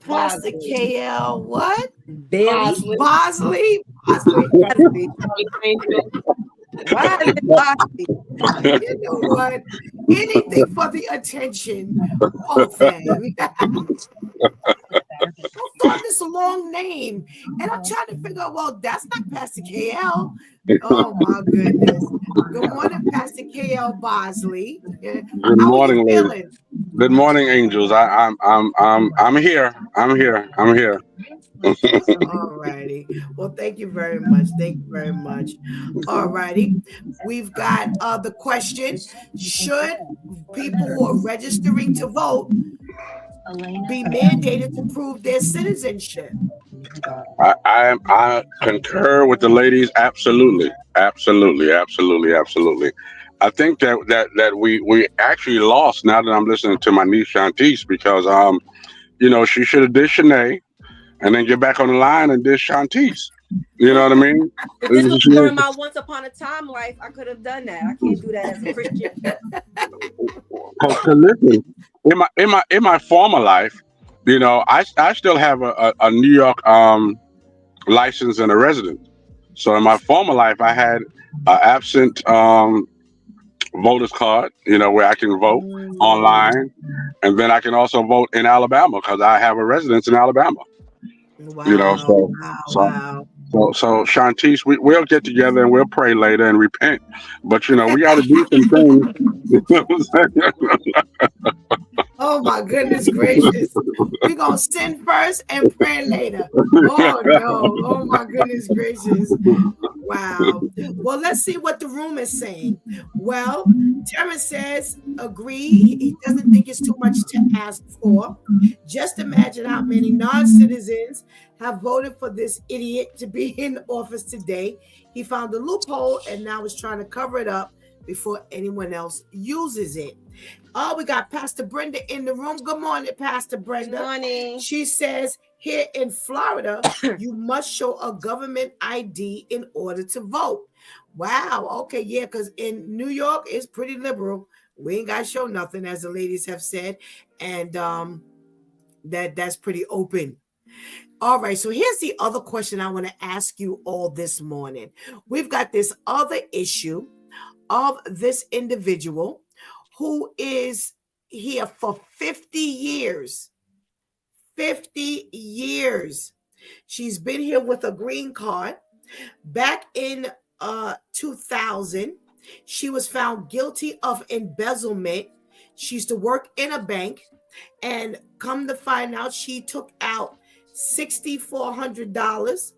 Speaker 2: Pastor
Speaker 5: Bosley.
Speaker 2: KL, what?
Speaker 6: Very
Speaker 2: Bosley? Bosley.
Speaker 6: Bosley.
Speaker 5: Angel.
Speaker 6: Why is it Bosley?
Speaker 2: You know what? Anything for the attention. Wolfgang. I saw this long name, and I'm trying to figure out, well, that's not Pastor KL. Oh my goodness. Good morning, Pastor KL Bosley.
Speaker 8: Good
Speaker 2: How are
Speaker 8: morning,
Speaker 2: you
Speaker 8: ladies.
Speaker 2: feeling?
Speaker 8: Good morning, angels. I'm here. I'm here. I'm here.
Speaker 2: All righty. Well, thank you very much. Thank you very much. All righty. We've got the question: should people who are registering to vote be mandated to prove their citizenship?
Speaker 8: I concur with the ladies. Absolutely, absolutely, absolutely, absolutely. I think that we actually lost now that I'm listening to my niece Shantice because she should have did Shanae and then get back on the line and did Shantice. You know what I mean?
Speaker 6: If this was during my once upon a time life, I could have done that. I can't do that as a Christian.
Speaker 8: Cause listen, in my former life, I still have a New York license and a residence. So in my former life, I had an absent voter's card, where I can vote online, and then I can also vote in Alabama because I have a residence in Alabama.
Speaker 2: Wow.
Speaker 8: So
Speaker 2: Wow.
Speaker 8: so Shantice, we'll get together and we'll pray later and repent. But we got to do some things. You know what I'm saying?
Speaker 2: Oh my goodness gracious. We're gonna sin first and pray later. Oh no. Oh my goodness gracious. Wow. Well, let's see what the room is saying. Well, Terrence says agree. He doesn't think it's too much to ask for. Just imagine how many non-citizens have voted for this idiot to be in office today. He found a loophole and now is trying to cover it up before anyone else uses it. Oh, we got Pastor Brenda in the room. Good morning, Pastor Brenda.
Speaker 6: Good morning.
Speaker 2: She says here in Florida, you must show a government ID in order to vote. Wow. Okay. Yeah. Because in New York, it's pretty liberal. We ain't got to show nothing, as the ladies have said. And that's pretty open. All right. So here's the other question I want to ask you all this morning. We've got this other issue of this individual who is here for 50 years. 50 years. She's been here with a green card. Back in 2000, she was found guilty of embezzlement. She used to work in a bank, and come to find out, she took out $6,400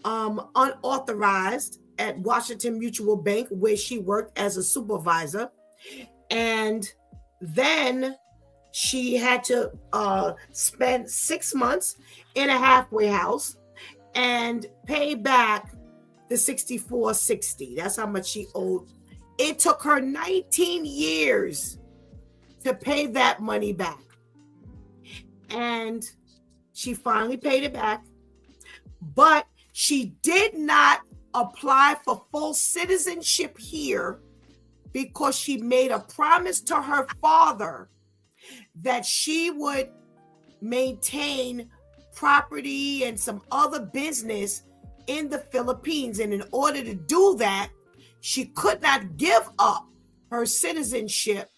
Speaker 2: unauthorized at Washington Mutual Bank, where she worked as a supervisor. And then she had to spend 6 months in a halfway house and pay back the $6,460. That's how much she owed. It took her 19 years to pay that money back. And she finally paid it back. But she did not apply for full citizenship here because she made a promise to her father that she would maintain property and some other business in the Philippines. And in order to do that, she could not give up her citizenship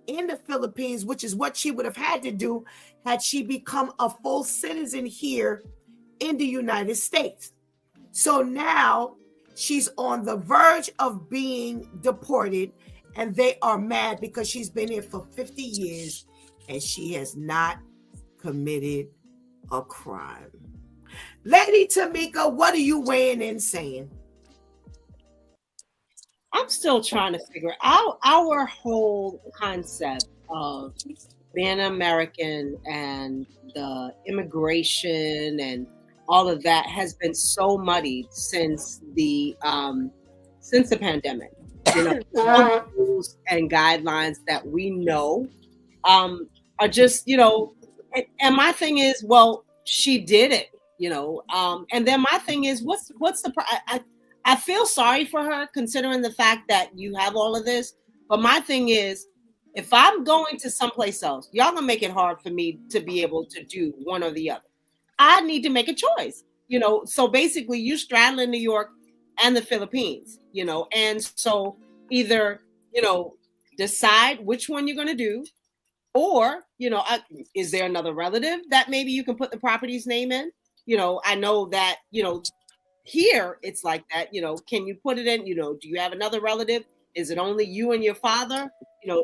Speaker 2: in the Philippines, which is what she would have had to do had she become a full citizen here in the United States. So now she's on the verge of being deported, and they are mad because she's been here for 50 years and she has not committed a crime. Lady Tamika, what are you weighing in saying?
Speaker 5: I'm still trying to figure out our whole concept of being American and the immigration and all of that has been so muddied since the pandemic. All the rules and guidelines that we know are just, and my thing is, well, she did it, and then my thing is, what's the I feel sorry for her considering the fact that you have all of this. But my thing is, if I'm going to someplace else, y'all gonna make it hard for me to be able to do one or the other. I need to make a choice, So basically, you straddling New York and the Philippines, and so either, decide which one you're gonna do, or is there another relative that maybe you can put the property's name in? I know that here it's like that. Can you put it in? Do you have another relative? Is it only you and your father?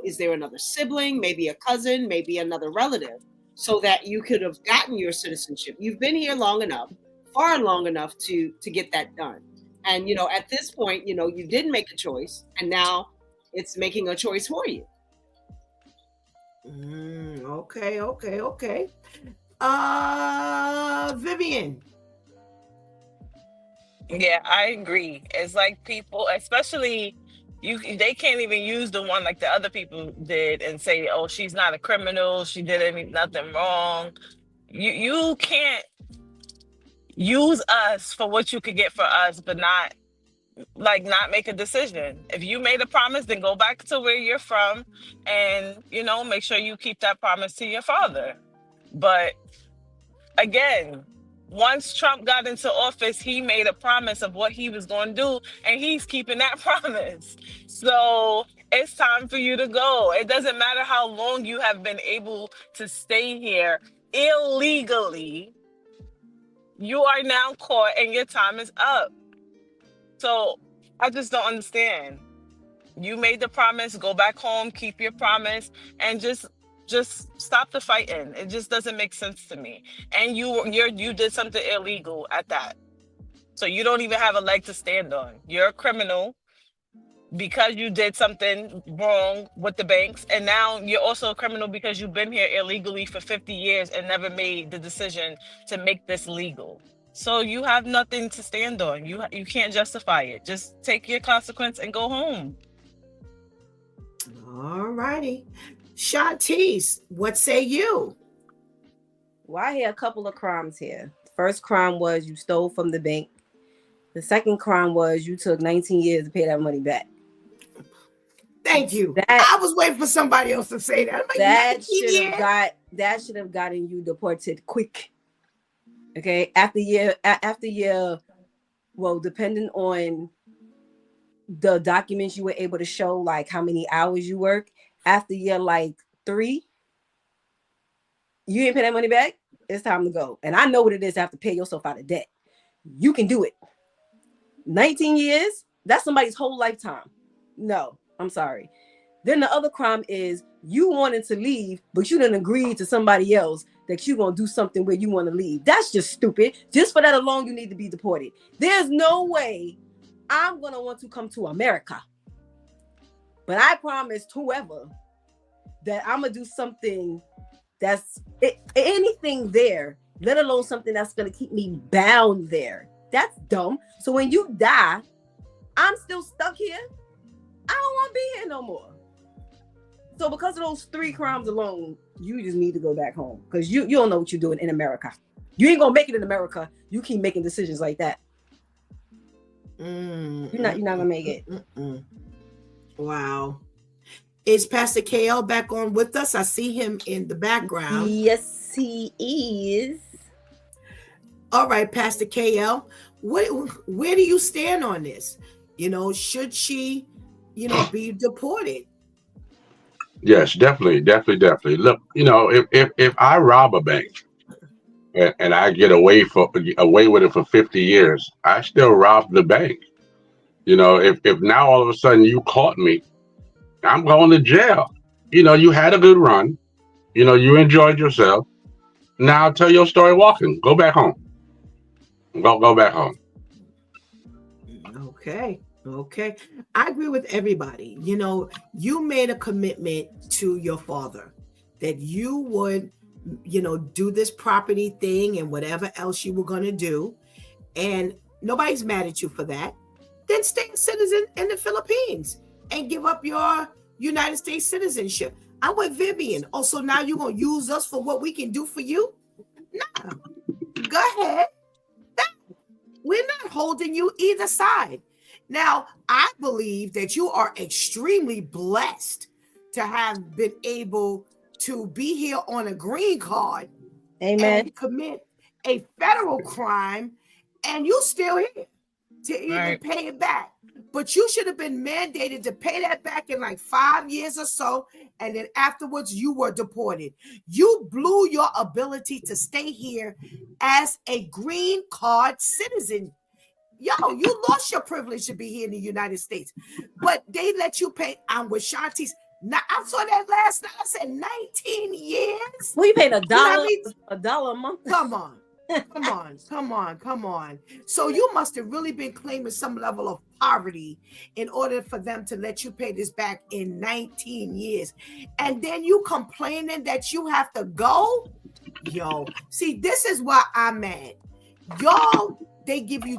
Speaker 5: Is there another sibling, maybe a cousin, maybe another relative, so that you could have gotten your citizenship? You've been here long enough, far long enough to get that done. And at this point, you did make a choice, and now it's making a choice for you.
Speaker 2: Okay. Vivian.
Speaker 7: Yeah, I agree. It's like people, especially they can't even use the one like the other people did and say, "Oh, she's not a criminal. She did nothing wrong." You can't use us for what you could get for us, but not make a decision. If you made a promise, then go back to where you're from and make sure you keep that promise to your father. But again, once Trump got into office, he made a promise of what he was going to do, and he's keeping that promise. So it's time for you to go. It doesn't matter how long you have been able to stay here illegally. You are now caught and your time is up. So I just don't understand. You made the promise, go back home, keep your promise, and just stop the fighting. It just doesn't make sense to me. And you did something illegal at that. So you don't even have a leg to stand on. You're a criminal because you did something wrong with the banks. And now you're also a criminal because you've been here illegally for 50 years and never made the decision to make this legal. So you have nothing to stand on. You can't justify it. Just take your consequence and go home.
Speaker 2: All righty. Shantice, what say you?
Speaker 6: Well, I hear a couple of crimes here. The first crime was you stole from the bank. The second crime was you took 19 years to pay that money back.
Speaker 2: Thank you. I was waiting for somebody else to say that.
Speaker 6: That should have gotten you deported quick. Okay, after year, well, depending on the documents you were able to show, like how many hours you work, after year like 3, you didn't pay that money back, it's time to go. And I know what it is to have to pay yourself out of debt. You can do it. 19 years, that's somebody's whole lifetime. No, I'm sorry. Then the other crime is you wanted to leave, but you didn't agree to somebody else that you're going to do something where you want to leave. That's just stupid. Just for that alone, you need to be deported. There's no way I'm going to want to come to America. But I promised whoever that I'm going to do something that's anything there, let alone something that's going to keep me bound there. That's dumb. So when you die, I'm still stuck here. I don't want to be here no more. So because of those 3 crimes alone, you just need to go back home because you don't know what you're doing in America. You ain't gonna make it in America. You keep making decisions like that. You're not gonna make it.
Speaker 2: Wow. Is Pastor KL back on with us? I see him in the background.
Speaker 6: Yes, he is.
Speaker 2: All right, Pastor KL, where do you stand on this? Should she, be deported?
Speaker 8: Yes, definitely. Look, if I rob a bank and I get away with it for 50 years, I still robbed the bank. If now all of a sudden you caught me, I'm going to jail. You had a good run. You enjoyed yourself. Now tell your story walking. Go back home. Go back home.
Speaker 2: Okay. I agree with everybody. You made a commitment to your father that you would, do this property thing and whatever else you were going to do. And nobody's mad at you for that. Then stay a citizen in the Philippines and give up your United States citizenship. I'm with Vivian. Also, now you're going to use us for what we can do for you? No. Go ahead. We're not holding you either side. Now, I believe that you are extremely blessed to have been able to be here on a green card
Speaker 6: Amen.
Speaker 2: and commit a federal crime, and you still here to even pay it back. But you should have been mandated to pay that back in like 5 years or so, and then afterwards you were deported. You blew your ability to stay here as a green card citizen. Yo, you lost your privilege to be here in the United States, but they let you pay. I'm with Shanti's. Now I saw that last night. I said 19 years.
Speaker 6: Well, you paid $1,
Speaker 2: You know what I mean?
Speaker 6: $1 a month.
Speaker 2: Come on. So you must have really been claiming some level of poverty in order for them to let you pay this back in 19 years. And then you complaining that you have to go? Yo, see, this is why I'm mad. Y'all, they give you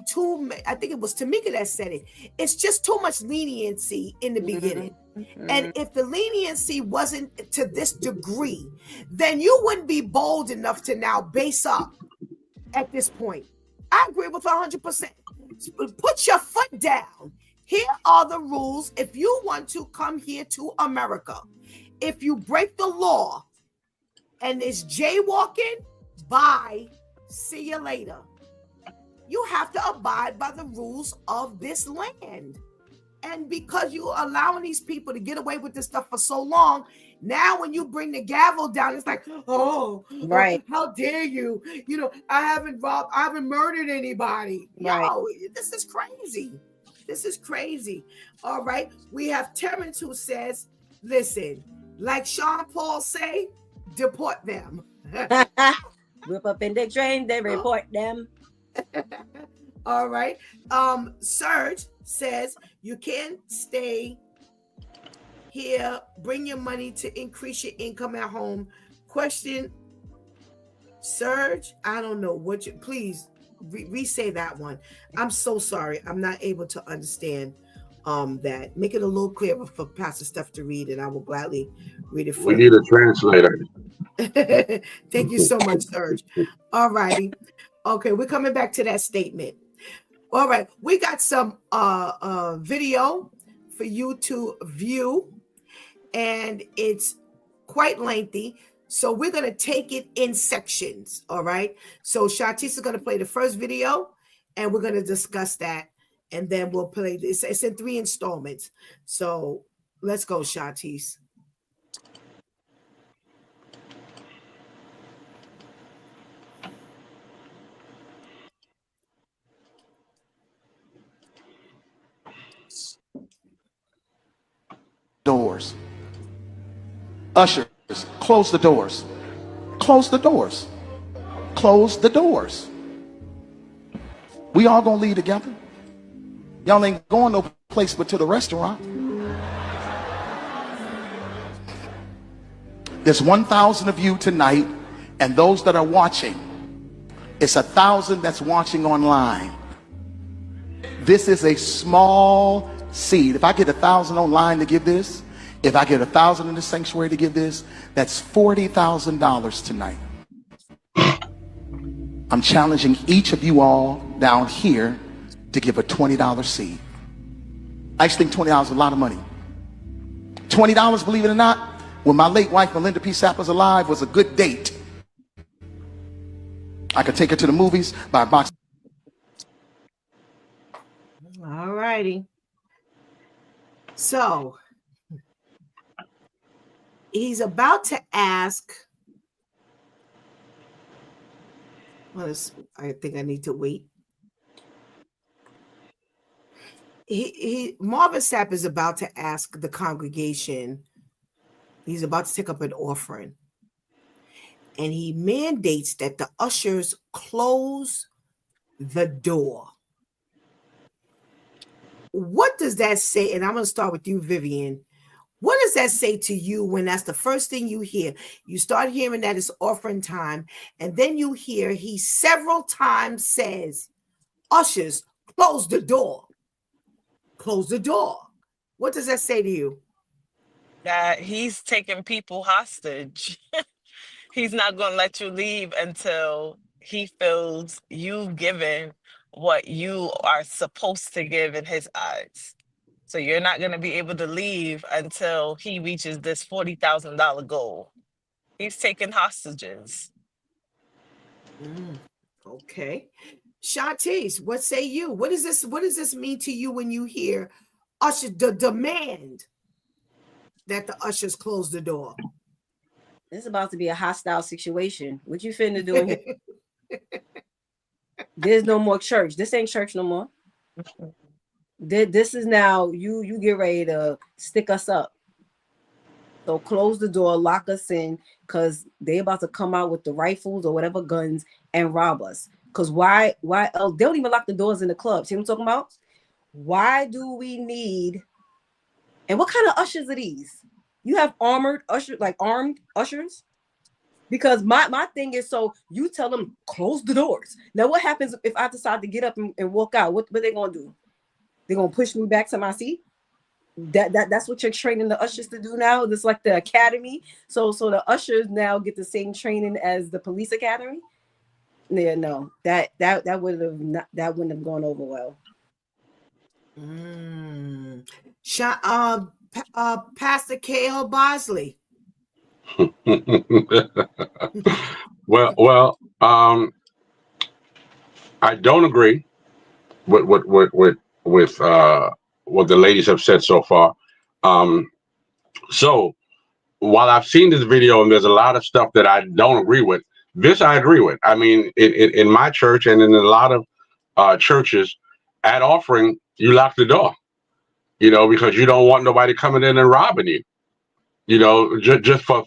Speaker 2: I think it was Tamika that said it. It's just too much leniency in the beginning. And if the leniency wasn't to this degree, then you wouldn't be bold enough to now base up at this point. I agree with 100%. Put your foot down. Here are the rules if you want to come here to America. If you break the law and it's jaywalking, bye. See you later. You have to abide by the rules of this land. And because you're allowing these people to get away with this stuff for so long, now when you bring the gavel down, it's like, right. How dare you? You know, I haven't murdered anybody. Right. Yo, this is crazy. This is crazy. All right. We have Terrence who says, listen, like Sean Paul say, deport them.
Speaker 6: Whip up in the train, they report them.
Speaker 2: All right. Serge says you can't stay here. Bring your money to increase your income at home. Question, Serge, I don't know what you. Please re-say that one. I'm so sorry. I'm not able to understand that. Make it a little clearer for Pastor Steph to read, and I will gladly read it for
Speaker 8: we
Speaker 2: you.
Speaker 8: need a translator.
Speaker 2: Thank you so much, Serge. All righty. Okay, we're coming back to that statement. All right, we got some video for you to view, and it's quite lengthy. So we're going to take it in sections. All right. So Shantice is going to play the first video, and we're going to discuss that, and then we'll play this. It's in 3 installments. So let's go, Shantice.
Speaker 9: Doors. Ushers, close the doors. Close the doors. Close the doors. We all gonna leave together. Y'all ain't going no place but to the restaurant. There's 1,000 of you tonight, and those that are watching, it's 1,000 that's watching online. This is a small seed. If I get 1,000 online to give this, if I get 1,000 in the sanctuary to give this, that's $40,000 tonight. I'm challenging each of you all down here to give a $20 seed. I just think $20 is a lot of money. $20, believe it or not, when my late wife Melinda P. Sapp was alive, was a good date. I could take her to the movies, buy a box.
Speaker 2: All righty. So he's about to ask. Well, I think I need to wait. Marvin Sapp is about to ask the congregation. He's about to take up an offering, and he mandates that the ushers close the door. What does that say? And I'm going to start with you, Vivian. What does that say to you when that's the first thing you hear? You start hearing that it's offering time, and then you hear he several times says, ushers, close the door. Close the door. What does that say to you?
Speaker 7: That he's taking people hostage. He's not going to let you leave until he feels you've given what you are supposed to give in his eyes. So you're not going to be able to leave until he reaches this $40,000 goal. He's taking hostages.
Speaker 2: Okay. Shantice, what say you? What does this mean to you when you hear usher the demand that the ushers close the door?
Speaker 6: This is about to be a hostile situation. What you finna do in here? There's no more church. This ain't church no more. This is now you get ready to stick us up. So close the door, lock us in, because they about to come out with the rifles or whatever guns and rob us. Because why else? They don't even lock the doors in the club. See what I'm talking about? Why do we need, and what kind of ushers are these? You have armed ushers? Because my thing is, so you tell them close the doors. Now what happens if I decide to get up and walk out? What they gonna do? They're gonna push me back to my seat? That's what you're training the ushers to do now. It's like the academy. So the ushers now get the same training as the police academy. Yeah, no, that wouldn't have gone over well.
Speaker 2: Pastor K.L. Bosley.
Speaker 8: Well, I don't agree with what the ladies have said so far. So while I've seen this video and there's a lot of stuff that I don't agree with, this I agree with. I mean, in my church and in a lot of churches, at offering, you lock the door, because you don't want nobody coming in and robbing you, just for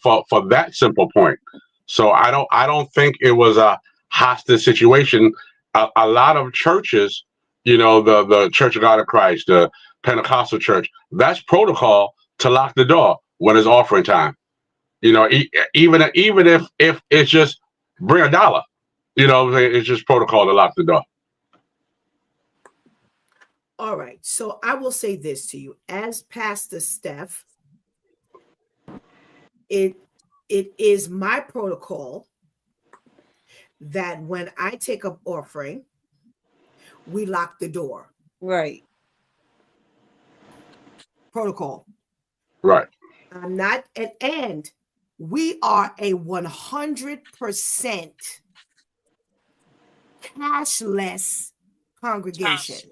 Speaker 8: that simple point. So I don't think it was a hostage situation. A lot of churches, the Church of God of Christ, the Pentecostal church, that's protocol to lock the door when it's offering time. Even if it's just bring $1, it's just protocol to lock the door.
Speaker 2: All right. So I will say this to you, as Pastor Steph, it is my protocol that when I take up offering, we lock the door.
Speaker 6: Right.
Speaker 2: Protocol.
Speaker 8: Right.
Speaker 2: I'm not, and we are a 100% cashless congregation.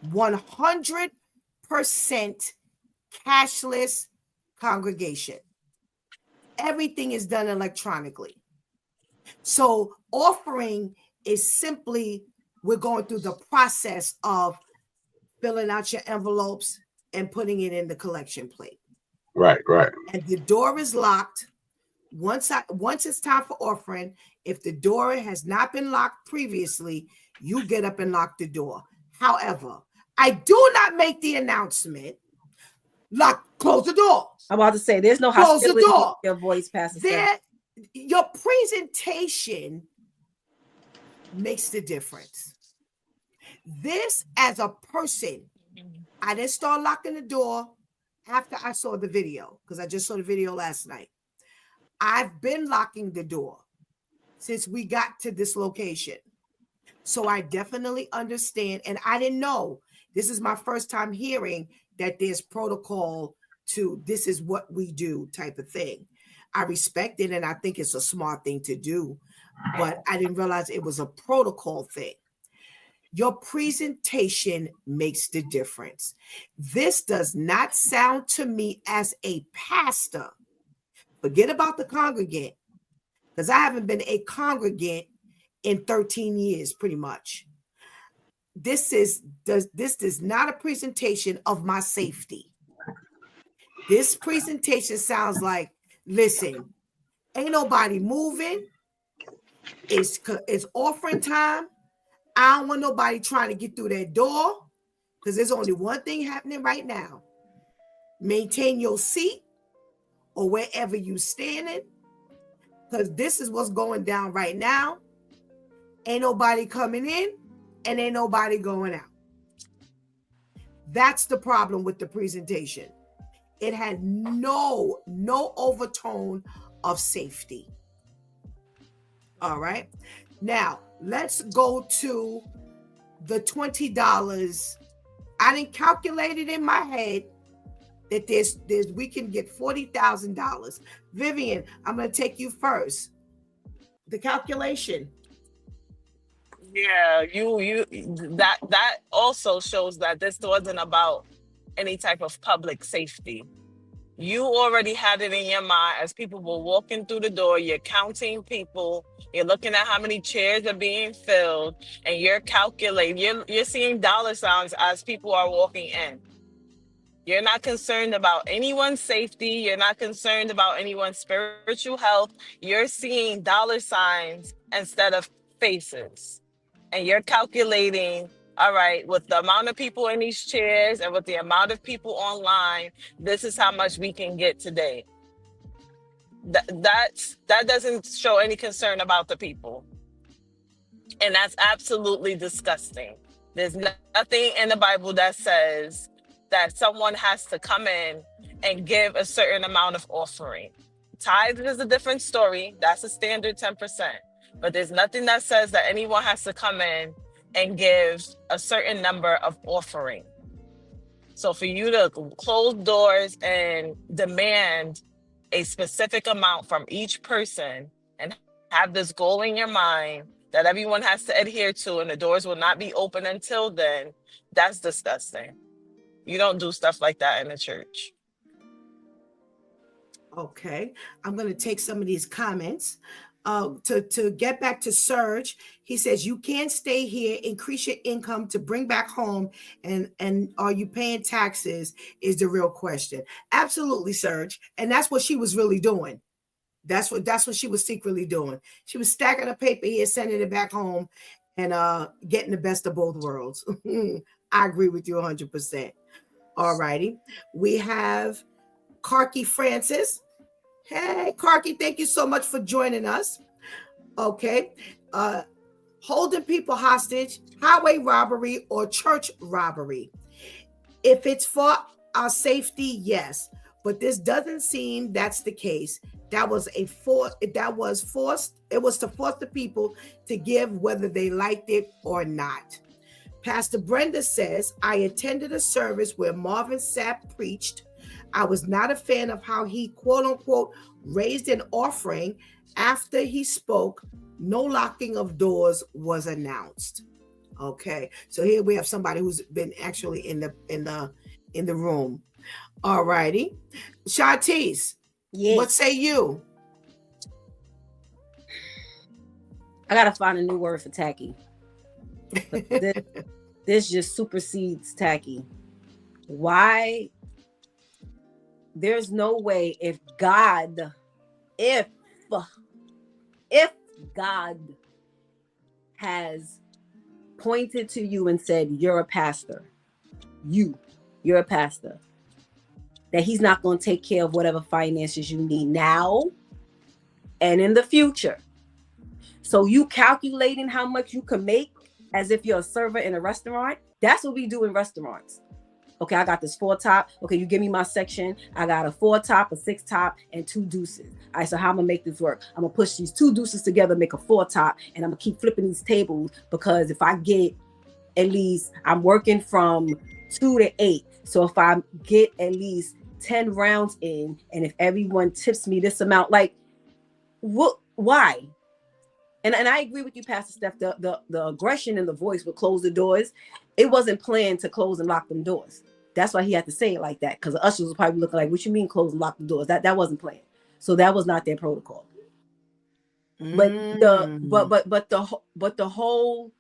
Speaker 2: 100% cashless congregation. Everything is done electronically. So offering is simply, we're going through the process of filling out your envelopes and putting it in the collection plate.
Speaker 8: Right.
Speaker 2: And the door is locked. Once it's time for offering, if the door has not been locked previously, you get up and lock the door. However, I do not make the announcement, close the door.
Speaker 6: I'm about to say, there's no
Speaker 2: close the door.
Speaker 6: Your voice passes.
Speaker 2: Your presentation makes the difference. This, as a person, I didn't start locking the door after I saw the video, because I just saw the video last night. I've been locking the door since we got to this location. So I definitely understand. And I didn't know. This is my first time hearing that there's protocol to this is what we do type of thing. I respect it, and I think it's a smart thing to do, but I didn't realize it was a protocol thing. Your presentation makes the difference. This does not sound to me as a pastor. Forget about the congregant, because I haven't been a congregant in 13 years, pretty much. This is not a presentation of my safety. This presentation sounds like, listen, ain't nobody moving. It's offering time. I don't want nobody trying to get through that door, because there's only one thing happening right now. Maintain your seat or wherever you're standing, because this is what's going down right now. Ain't nobody coming in and ain't nobody going out. That's the problem with the presentation. It had no overtone of safety. All right. Now, let's go to the $20. I didn't calculate it in my head that there's we can get $40,000. Vivian, I'm going to take you first. The calculation.
Speaker 7: Yeah, that also shows that this wasn't about any type of public safety. You already had it in your mind as people were walking through the door. You're counting people. You're looking at how many chairs are being filled, and you're calculating. You're seeing dollar signs as people are walking in. You're not concerned about anyone's safety. You're not concerned about anyone's spiritual health. You're seeing dollar signs instead of faces. And you're calculating, all right, with the amount of people in these chairs and with the amount of people online, this is how much we can get today. That doesn't show any concern about the people. And that's absolutely disgusting. There's nothing in the Bible that says that someone has to come in and give a certain amount of offering. Tithe is a different story. That's a standard 10%. But there's nothing that says that anyone has to come in and give a certain number of offering. So for you to close doors and demand a specific amount from each person and have this goal in your mind that everyone has to adhere to and the doors will not be open until then, that's disgusting. You don't do stuff like that in the church.
Speaker 2: Okay, I'm going to take some of these comments. To get back to Serge, he says you can't stay here, increase your income to bring back home, and are you paying taxes is the real question. Absolutely, Serge, and that's what she was really doing. That's what she was secretly doing. She was stacking the paper here, sending it back home, and getting the best of both worlds. I agree with you 100%. All righty, we have Karki Francis. Hey, Karki, thank you so much for joining us. Okay. Holding people hostage, highway robbery, or church robbery. If it's for our safety, yes. But this doesn't seem that's the case. It was to force the people to give whether they liked it or not. Pastor Brenda says, I attended a service where Marvin Sapp preached. I was not a fan of how he, quote unquote, raised an offering. After he spoke, no locking of doors was announced. Okay, so here we have somebody who's been actually in the room. All righty, Shantice,
Speaker 6: Yes.
Speaker 2: What say you?
Speaker 6: I gotta find a new word for tacky. This just supersedes tacky. Why? There's no way if God has pointed to you and said, you're a pastor, you're a pastor, that he's not going to take care of whatever finances you need now and in the future. So you calculating how much you can make as if you're a server in a restaurant. That's what we do in restaurants. Okay, I got this 4 top. Okay, you give me my section. I got a 4 top, a 6 top, and 2 deuces. All right, so how I'm gonna make this work? I'm gonna push these 2 deuces together, make a 4 top, and I'm gonna keep flipping these tables because if I get at least, I'm working from 2 to 8. So if I get at least 10 rounds in, and if everyone tips me this amount, like, what? Why? And I agree with you, Pastor Steph. The aggression in the voice would close the doors. It wasn't planned to close and lock them doors. That's why he had to say it like that, because the ushers was probably looking like, "What you mean close and lock the doors?" That wasn't planned. So that was not their protocol. But the whole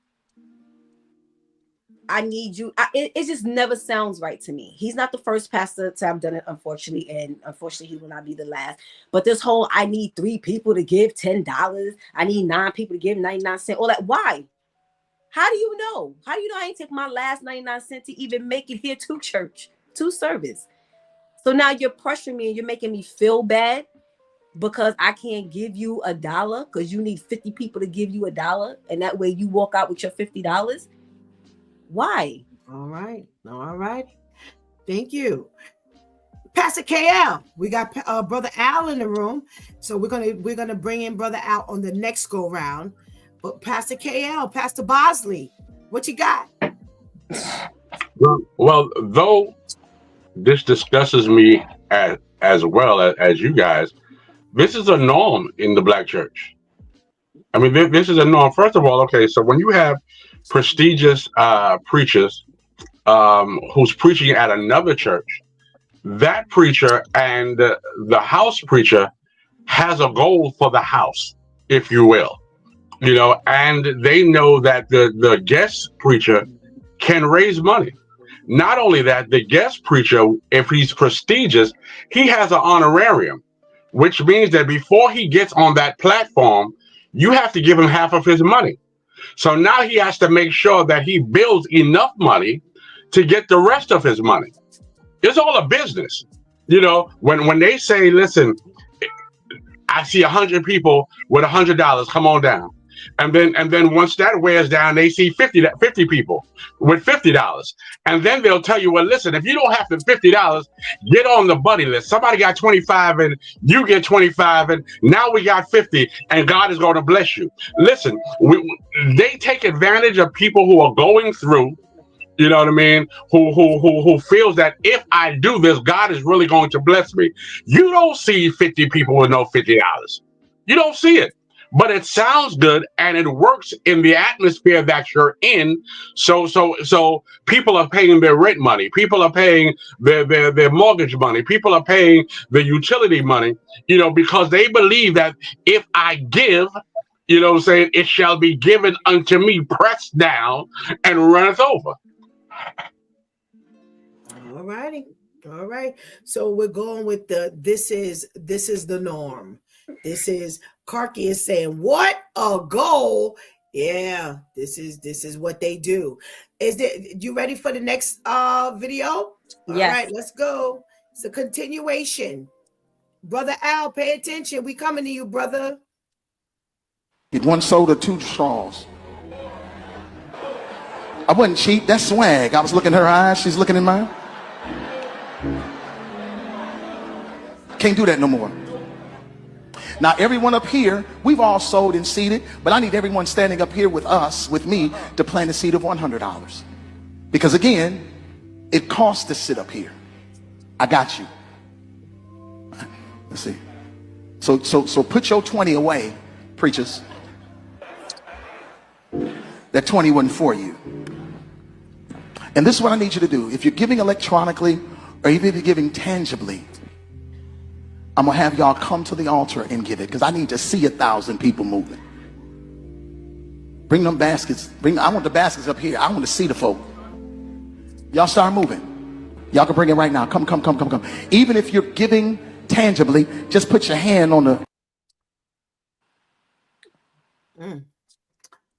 Speaker 6: I need you. It just never sounds right to me. He's not the first pastor to have done it, unfortunately, and unfortunately, he will not be the last. But this whole I need 3 people to give $10. I need 9 people to give 99 cents. All that. Why? How do you know? How do you know I ain't take my last 99 cents to even make it here to church, to service? So now you're pressuring me and you're making me feel bad because I can't give you $1 because you need 50 people to give you $1, and that way you walk out with your $50. Why?
Speaker 2: All right. Thank you, Pastor KL. We got Brother Al in the room, so we're gonna bring in Brother Al on the next go round. But Pastor KL, Pastor Bosley, what you got?
Speaker 8: Well, though this discusses me as well as you guys, this is a norm in the black church. I mean, this is a norm. First of all, okay, so when you have prestigious preachers who's preaching at another church, that preacher and the house preacher has a goal for the house, if you will, and they know that the guest preacher can raise money. Not only that, the guest preacher, if he's prestigious, he has an honorarium, which means that before he gets on that platform, you have to give him half of his money. So now he has to make sure that he builds enough money to get the rest of his money. It's all a business. When they say, listen, I see 100 people with $100, come on down. And then once that wears down, they see 50 people with $50. And then they'll tell you, well, listen, if you don't have the $50, get on the buddy list. Somebody got 25 and you get 25 and now we got 50 and God is going to bless you. Listen, they take advantage of people who are going through, you know what I mean? Who feels that if I do this, God is really going to bless me. You don't see 50 people with no $50. You don't see it. But it sounds good and it works in the atmosphere that you're in. So people are paying their rent money. People are paying their mortgage money. People are paying the utility money, because they believe that if I give, it shall be given unto me, pressed down and runneth over.
Speaker 2: All righty. All right. So we're going with this is the norm. This is Karki is saying, what a goal. Yeah, this is what they do. You ready for the next video?
Speaker 6: Yes.
Speaker 2: All right, let's go. It's a continuation. Brother Al, pay attention. We coming to you, brother.
Speaker 9: Get one soda, 2 straws. I wasn't cheap. That's swag. I was looking in her eyes. She's looking in mine. Can't do that no more. Now, everyone up here, we've all sold and seeded, but I need everyone standing up here with me, to plant a seed of $100. Because again, it costs to sit up here. I got you. Let's see. So put your 20 away, preachers. That 20 wasn't for you. And this is what I need you to do. If you're giving electronically, or even if you're giving tangibly, I'm gonna have y'all come to the altar and give it, because I need to see 1,000 people moving. Bring them baskets. I want the baskets up here. I want to see the folk. Y'all start moving. Y'all can bring it right now. Come. Even if you're giving tangibly, just put your hand on the.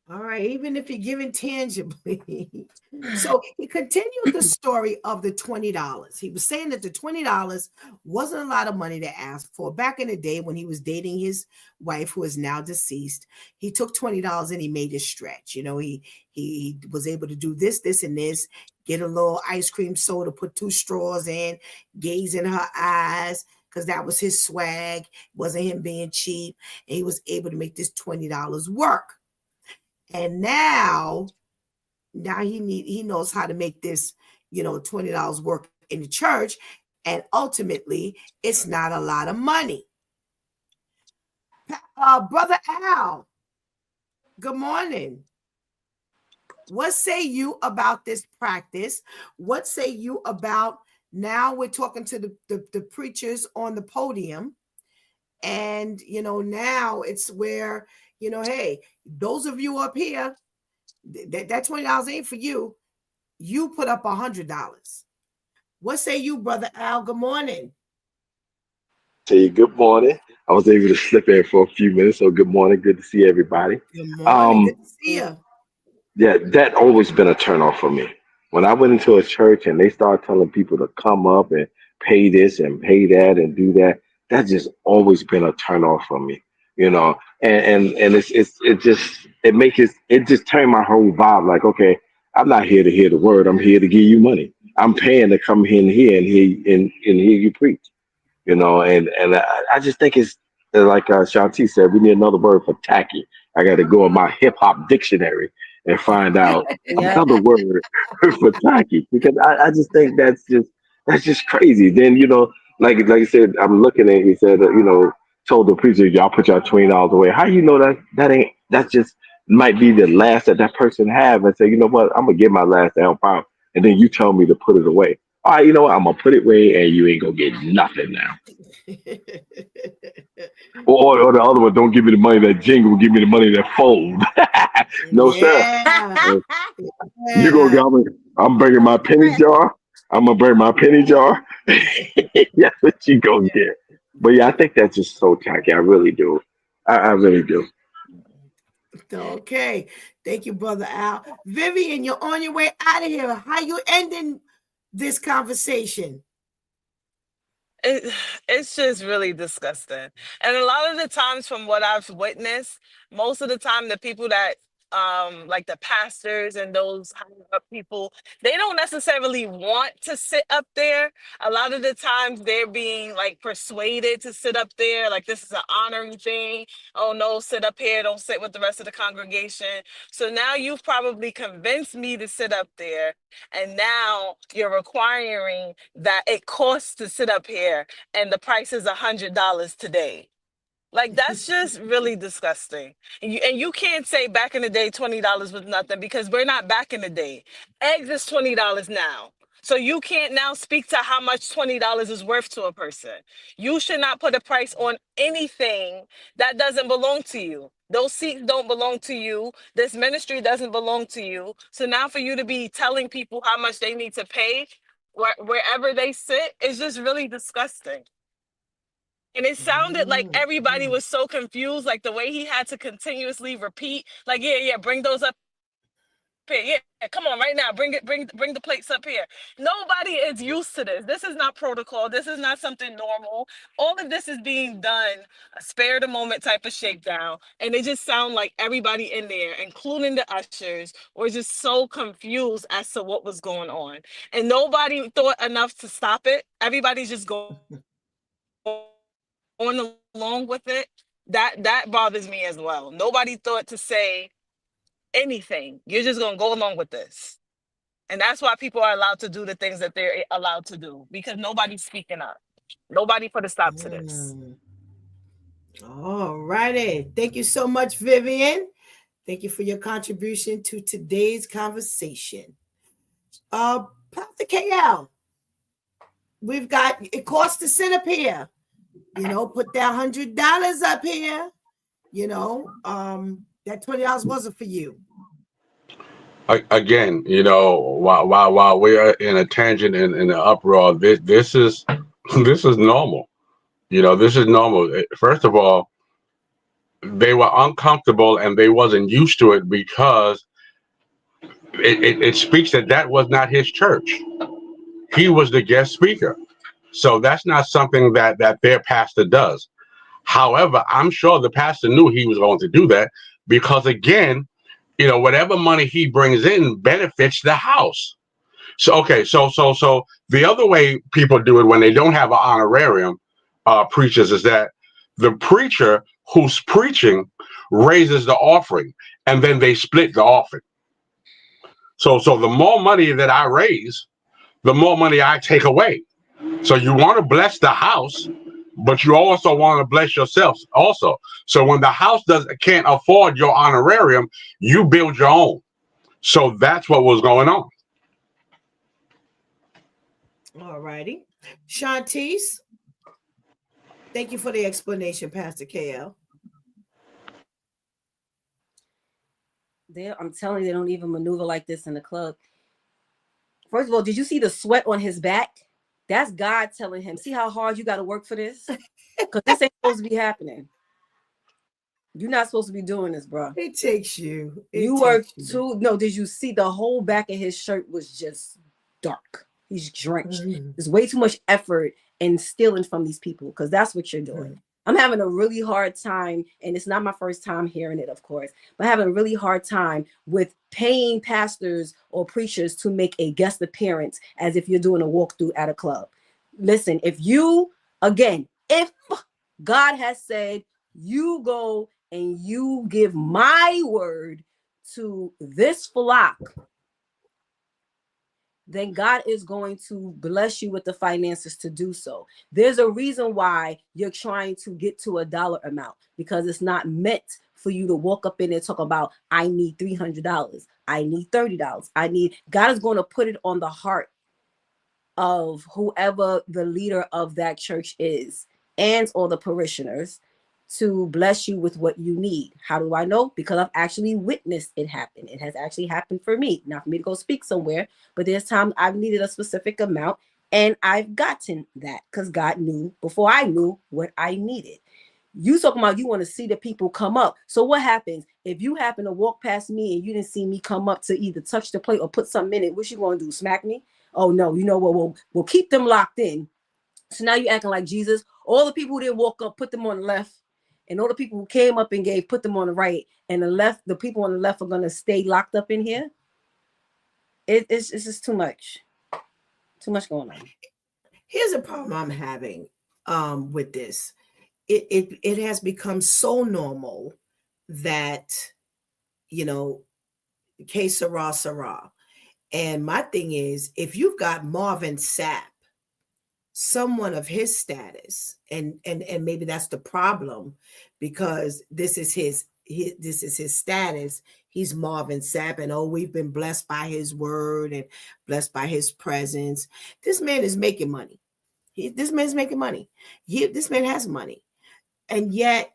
Speaker 2: All right, even if you're giving tangibly. So he continued the story of the $20. He was saying that the $20 wasn't a lot of money to ask for. Back in the day when he was dating his wife, who is now deceased, he took $20 and he made it stretch. He was able to do this, and this, get a little ice cream soda, put 2 straws in, gaze in her eyes, because that was his swag. It wasn't him being cheap. And he was able to make this $20 work. And now he knows how to make this, $20 work in the church. And ultimately, it's not a lot of money. Brother Al, good morning. What say you about this practice? What say you about, now we're talking to the preachers on the podium. And, now it's where, hey, those of you up here, that $20 ain't for you. You put up $100. What say you, Brother Al? Good morning.
Speaker 10: Say good morning. I was able to slip in for a few minutes, so good morning. Good to see everybody.
Speaker 2: Good morning. Good to see you.
Speaker 10: Yeah, that always been a turnoff for me. When I went into a church and they started telling people to come up and pay this and pay that and do that, that's just always been a turnoff for me. And it just turned my whole vibe. Like, okay, I'm not here to hear the word. I'm here to give you money. I'm paying to come in here and hear you preach. And I just think like Shanti said, we need another word for tacky. I got to go in my hip hop dictionary and find out
Speaker 6: Yeah.
Speaker 10: another word for tacky because I just think that's just crazy. Then like you said, I'm looking at he said told the preacher y'all put your $20 away. How you know that ain't that just might be the last that person have and say you know what I'm gonna get my last to help out and then you tell me to put it away. All right, you know what I'm gonna put it away and you ain't gonna get nothing now. Or the other one, don't give me the money that jingle, give me the money that fold. No, sir.
Speaker 2: Yeah.
Speaker 10: You gonna
Speaker 2: Yeah.
Speaker 10: I'm bringing my penny jar. I'm gonna bring my penny jar. That's what you gonna get. But yeah, I think that's just so tacky. I really do. I really do.
Speaker 2: Okay. Thank you, Brother Al. Vivian, you're on your way out of here. How you ending this conversation?
Speaker 7: it, it's just really disgusting. And a lot of the times from what I've witnessed, most of the time the people that like the pastors and those higher up people, they don't necessarily want to sit up there. A lot of the times they're being like persuaded to sit up there, like this is an honoring thing. Oh no, sit up here, don't sit with the rest of the congregation. So now you've probably convinced me to sit up there, and now you're requiring that it costs to sit up here and the price is $100 today. Like that's just really disgusting. And you can't say back in the day $20 was nothing because we're not back in the day. Eggs is $20 now. So you can't now speak to how much $20 is worth to a person. You should not put a price on anything that doesn't belong to you. Those seats don't belong to you. This ministry doesn't belong to you. So now for you to be telling people how much they need to pay wherever they sit is just really disgusting. And it sounded like everybody was so confused, like the way he had to continuously repeat, like, yeah, yeah, bring those up here. Yeah, come on right now. Bring the plates up here. Nobody is used to this. This is not protocol. This is not something normal. All of this is being done, a spare the moment type of shakedown. And it just sound like everybody in there, including the ushers, were just so confused as to what was going on. And nobody thought enough to stop it. Everybody's just going along with it. That bothers me as well. Nobody thought to say anything. You're just gonna go along with this. And that's why people are allowed to do the things that they're allowed to do because nobody's speaking up. Nobody put a stop to this.
Speaker 2: All righty. Thank you so much, Vivian. Thank you for your contribution to today's conversation. Pastor KL, we've got it costs to sit up here. Put that $100 up here. That $20 wasn't for you.
Speaker 8: Again, while we are in a tangent and in an uproar, this is this is normal. This is normal. First of all, they were uncomfortable and they wasn't used to it because it speaks that was not his church. He was the guest speaker. So that's not something that their pastor does. However, I'm sure the pastor knew he was going to do that because, again, whatever money he brings in benefits the house. So, okay, so the other way people do it when they don't have an honorarium preachers is that the preacher who's preaching raises the offering and then they split the offering. So the more money that I raise, the more money I take away. So you want to bless the house, but you also want to bless yourself also. So when the house can't afford your honorarium, you build your own. So that's what was going on.
Speaker 2: All righty. Shantice, thank you for the explanation, Pastor KL.
Speaker 6: I'm telling you, they don't even maneuver like this in the club. First of all, did you see the sweat on his back? That's God telling him, see how hard you got to work for this? Because this ain't supposed to be happening. You're not supposed to be doing this, bro.
Speaker 2: It takes you.
Speaker 6: You work too. No, did you see the whole back of his shirt was just dark? He's drenched. There's way too much effort in stealing from these people because that's what you're doing. I'm having a really hard time, and it's not my first time hearing it, of course, but having a really hard time with paying pastors or preachers to make a guest appearance as if you're doing a walkthrough at a club. Listen, if God has said, you go and you give my word to this flock, then God is going to bless you with the finances to do so. There's a reason why you're trying to get to a dollar amount, because it's not meant for you to walk up in and talk about, I need $300. I need $30. God is going to put it on the heart of whoever the leader of that church is and all the parishioners to bless you with what you need. How do I know? Because I've actually witnessed it happen. It has actually happened for me. Not for me to go speak somewhere, but there's times I've needed a specific amount and I've gotten that because God knew before I knew what I needed. You talking about you want to see the people come up. So what happens if you happen to walk past me and you didn't see me come up to either touch the plate or put something in it? What you gonna do? Smack me? Oh no, you know what? We'll keep them locked in. So now you acting like Jesus. All the people who didn't walk up, put them on the left, and all the people who came up and gave, put them on the right, and the people on the left are gonna stay locked up in here. It's just too much going on.
Speaker 2: Here's a problem I'm having with this. It has become so normal that, que sera, sera. And my thing is, if you've got Marvin Sapp, someone of his status, and maybe that's the problem, because this is his status. He's Marvin Sapp, and we've been blessed by his word and blessed by his presence. This man is making money. This man's making money. This man has money, and yet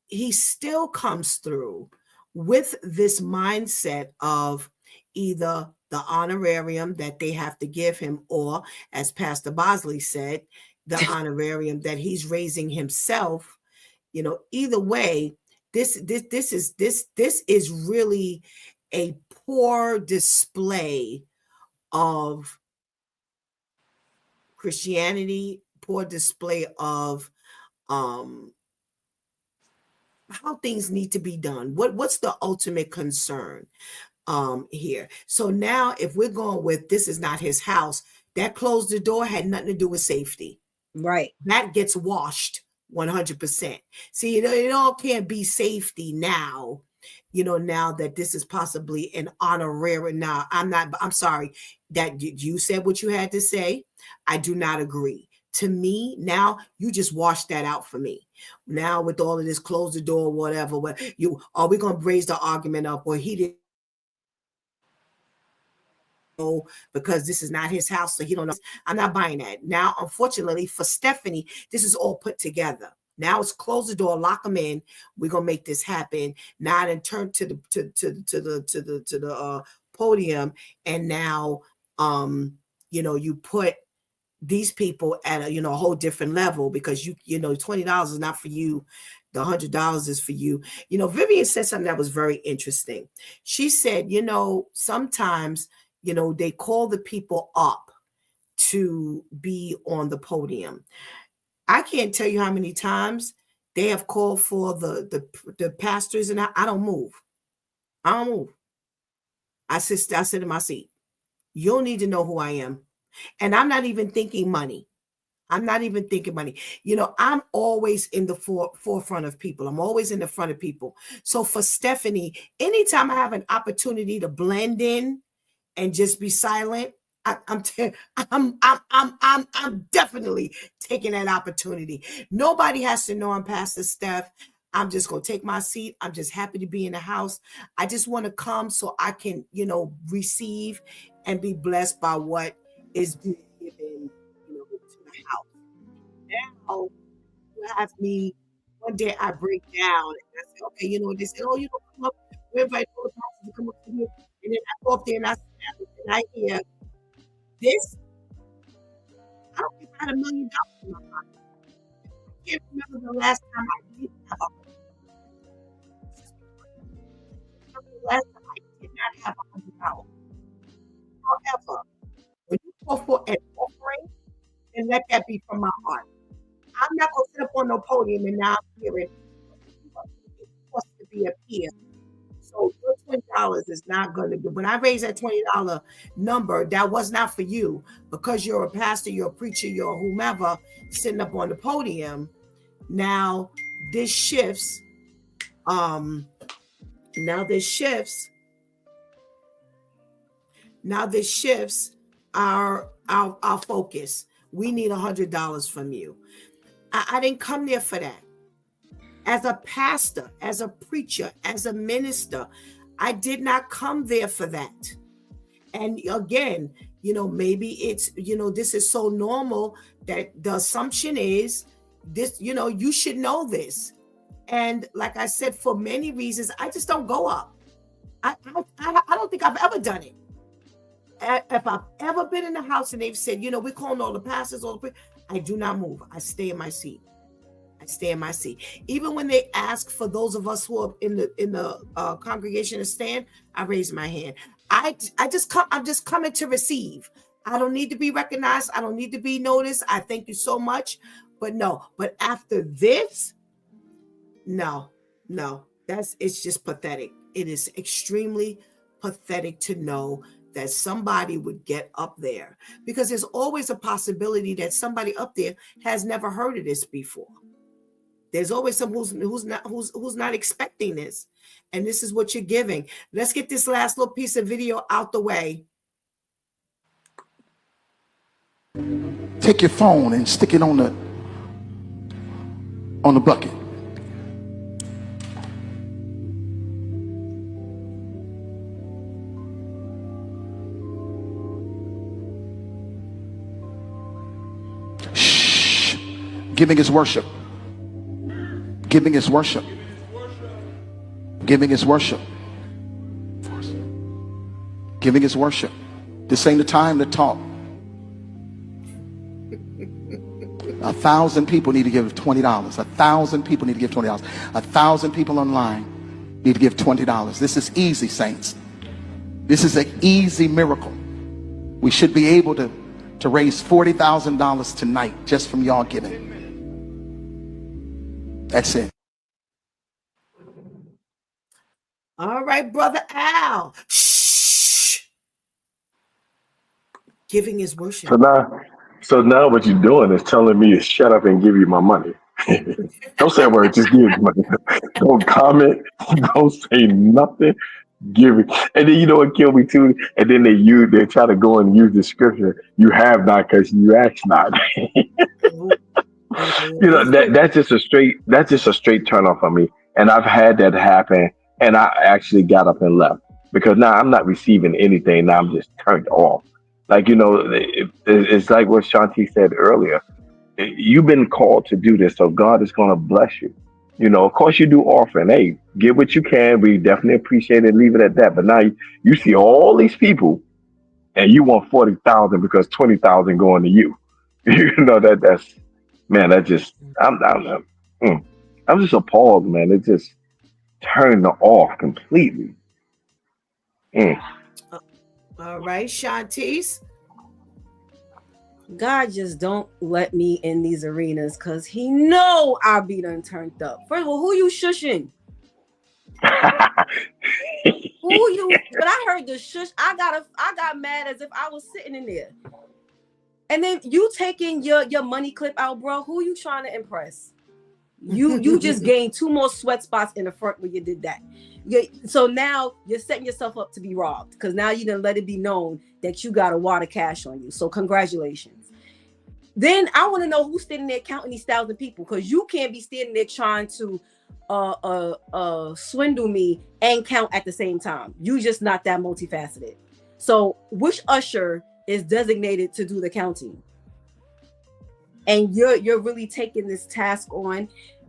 Speaker 2: he still comes through with this mindset of either the honorarium that they have to give him, or, as Pastor Bosley said, the honorarium that he's raising himself. Either way, this is really a poor display of Christianity, poor display of how things need to be done. What's the ultimate concern here? So now if we're going with this is not his house, that closed the door had nothing to do with safety.
Speaker 6: Right.
Speaker 2: That gets washed 100%. See, it all can't be safety now, now that this is possibly an honorary. Now, I'm sorry that you said what you had to say. I do not agree. To me, now you just wash that out for me. Now with all of this, close the door, whatever. Are we going to raise the argument up? Or he didn't know because this is not his house, so he don't know. I'm not buying that. Now, unfortunately for Stephanie, this is all put together. Now it's close the door, lock them in. We're gonna make this happen. Now then turn to the podium, and now you put these people at a whole different level, because $20 is not for you, the $100 is for you. Vivian said something that was very interesting. She said, sometimes they call the people up to be on the podium. I can't tell you how many times they have called for the pastors, and I don't move. I don't move. I sit in my seat. You'll need to know who I am. And I'm not even thinking money. I'm always in the forefront of people. I'm always in the front of people. So for Stephanie, anytime I have an opportunity to blend in and just be silent, I'm definitely taking that opportunity. Nobody has to know I'm Pastor Steph. I'm just going to take my seat. I'm just happy to be in the house. I just want to come so I can, receive and be blessed by what is being given, to the house. Now you have me. One day I break down and I say, okay, they say, oh, come up. We invite all the pastors to come up to you. And then I go up there and I stand and I hear this. I don't think I had $1 million in my pocket. I can't remember the last time I did have $100. However, when you go for an offering, then let that be from my heart. I'm not going to sit up on no podium and now I'm hearing it's supposed to be a peer. So your $20 is not going to be. When I raise that $20 number, that was not for you, because you're a pastor, you're a preacher, you're whomever sitting up on the podium. Now this shifts. Now this shifts. Now this shifts our focus. We need $100 from you. I didn't come there for that. As a pastor, as a preacher, as a minister, I did not come there for that. And again, maybe it's, this is so normal that the assumption is this, you should know this. And like I said, for many reasons, I just don't go up. I don't think I've ever done it. If I've ever been in the house and they've said, we're calling all the pastors, I do not move. I stay in my seat. I stay in my seat. Even when they ask for those of us who are in the congregation to stand, I raise my hand. I'm just coming to receive. I don't need to be recognized. I don't need to be noticed. I thank you so much. But no, but after this, no, it's just pathetic. It is extremely pathetic to know that somebody would get up there, because there's always a possibility that somebody up there has never heard of this before. There's always someone who's not expecting this, and this is what you're giving. Let's get this last little piece of video out the way.
Speaker 9: Take your phone and stick it on the bucket. Shh. Giving is worship. Giving is worship. Giving is worship. Giving is worship. This ain't the time to talk. 1,000 people need to give $20. 1,000 people need to give $20. 1,000 people online need to give $20. This is easy, saints. This is an easy miracle. We should be able to raise $40,000 tonight just from y'all giving. That's it.
Speaker 2: All right, Brother Al. Shh. Giving is worship.
Speaker 10: So now what you're doing is telling me to shut up and give you my money. Don't say a word, just give me money. Don't comment, don't say nothing. Give it. And then you know what killed me too? And then they try to go and use the scripture, you have not because you ask not. That's just a straight turn off for me. And I've had that happen, and I actually got up and left because now I'm not receiving anything. Now I'm just turned off. Like it's like what Shanti said earlier. You've been called to do this, so God is going to bless you. Of course you do offering. Hey, give what you can. We definitely appreciate it. Leave it at that. But now you see all these people, and you want 40,000 because 20,000 going to you. That's man. That just I'm just appalled, man. It just turned off completely.
Speaker 2: All right, Shantice.
Speaker 6: God just don't let me in these arenas because he know I'll be done turned up. First of all, who you shushing? Who you? But I heard the shush. I got mad as if I was sitting in there. And then you taking your money clip out, bro. Who you trying to impress? You just gained 2 more sweat spots in the front when you did that. So now you're setting yourself up to be robbed because now you done let it be known that you got a wad of cash on you. So congratulations. Then I want to know who's standing there counting these 1,000 people, because you can't be standing there trying to swindle me and count at the same time. You just not that multifaceted. So which usher is designated to do the counting? And you're really taking this task on,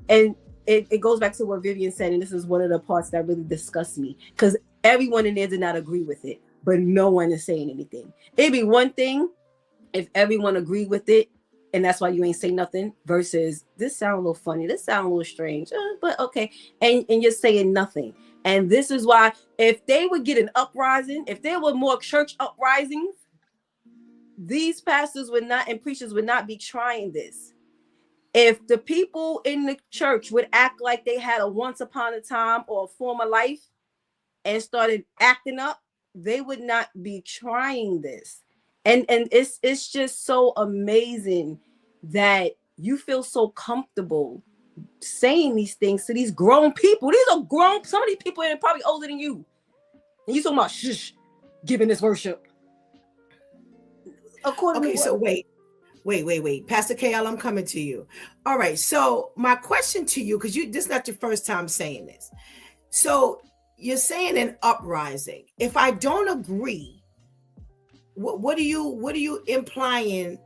Speaker 6: and it goes back to what Vivian said, and this is one of the parts that really disgusts me, because everyone in there did not agree with it, but no one is saying anything. It'd be one thing if everyone agreed with it, and that's why you ain't say nothing, versus this sound a little funny, this sound a little strange, but okay, and you're saying nothing. And this is why, if they would get an uprising, if there were more church uprisings, these pastors would not and preachers would not be trying this. If the people in the church would act like they had a once upon a time or a former life and started acting up, they would not be trying this. And it's just so amazing that you feel so comfortable saying these things to these grown people? These are grown. Some of these people are probably older than you, and you talking about shush, giving this worship. According
Speaker 2: Okay,
Speaker 6: to
Speaker 2: so
Speaker 6: what?
Speaker 2: wait. Pastor KL, I'm coming to you. All right. So my question to you, because this is not your first time saying this. So you're saying an uprising. If I don't agree, what are you implying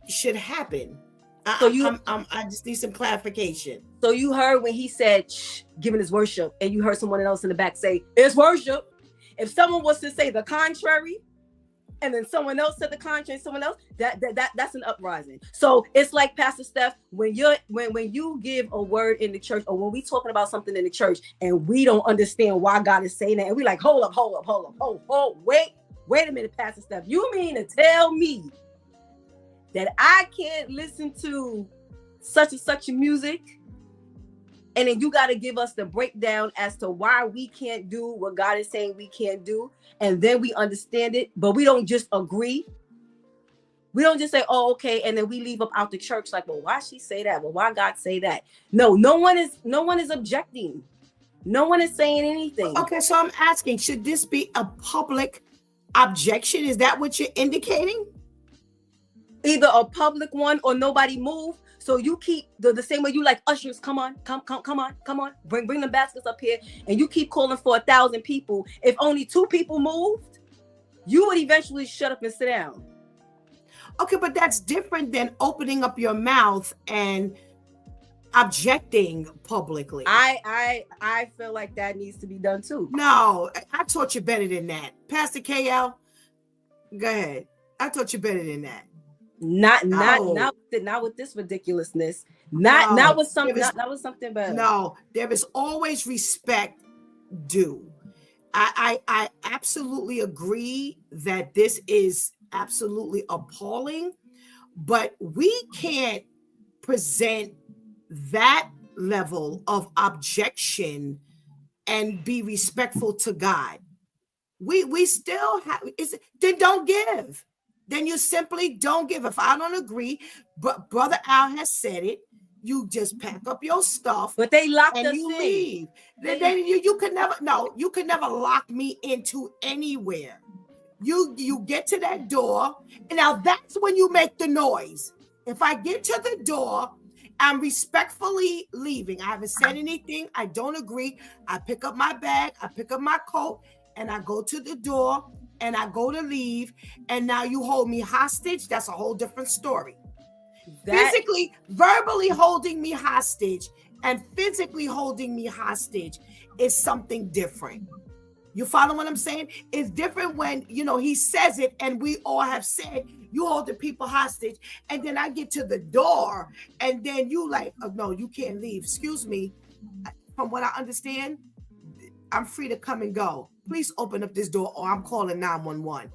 Speaker 2: should happen? I just need some clarification.
Speaker 6: So you heard when he said shh, giving his worship, and you heard someone else in the back say it's worship. If someone was to say the contrary, and then someone else said the contrary, someone else, that's an uprising. So it's like Pastor Steph, when you give a word in the church, or when we talking about something in the church and we don't understand why God is saying that, and we like, hold up, wait a minute, Pastor Steph. You mean to tell me that I can't listen to such and such music? And then you got to give us the breakdown as to why we can't do what God is saying we can't do. And then we understand it, but we don't just agree. We don't just say, oh, okay. And then we leave up out the church like, well, why she say that? Well, why God say that? No one is objecting. No one is saying anything.
Speaker 2: Okay, so I'm asking, should this be a public objection? Is that what you're indicating?
Speaker 6: Either a public one or nobody move. So you keep the same way you like ushers, come on, bring the baskets up here, and you keep calling for 1,000 people. If only 2 people moved, you would eventually shut up and sit down.
Speaker 2: Okay, but that's different than opening up your mouth and objecting publicly.
Speaker 6: I feel like that needs to be done too.
Speaker 2: No, I taught you better than that. Pastor KL, go ahead. I taught you better than that.
Speaker 6: Not with this ridiculousness. Not with something better.
Speaker 2: No, there is always respect due. I absolutely agree that this is absolutely appalling, but we can't present that level of objection and be respectful to God. We still have, then don't give. Then you simply don't give. If I don't agree, but Brother Al has said it, you just pack up your stuff.
Speaker 6: But they locked us
Speaker 2: and you
Speaker 6: in.
Speaker 2: Leave. Then you can never lock me into anywhere. You get to that door, and now that's when you make the noise. If I get to the door, I'm respectfully leaving. I haven't said anything. I don't agree. I pick up my bag, I pick up my coat, and I go to the door. And I go to leave, and now you hold me hostage. That's a whole different story. Physically, verbally holding me hostage and physically holding me hostage is something different. You follow what I'm saying? It's different when, he says it, and we all have said, you hold the people hostage, and then I get to the door, and then you like, oh, no, you can't leave. Excuse me. From what I understand, I'm free to come and go. Please open up this door, or I'm calling 911.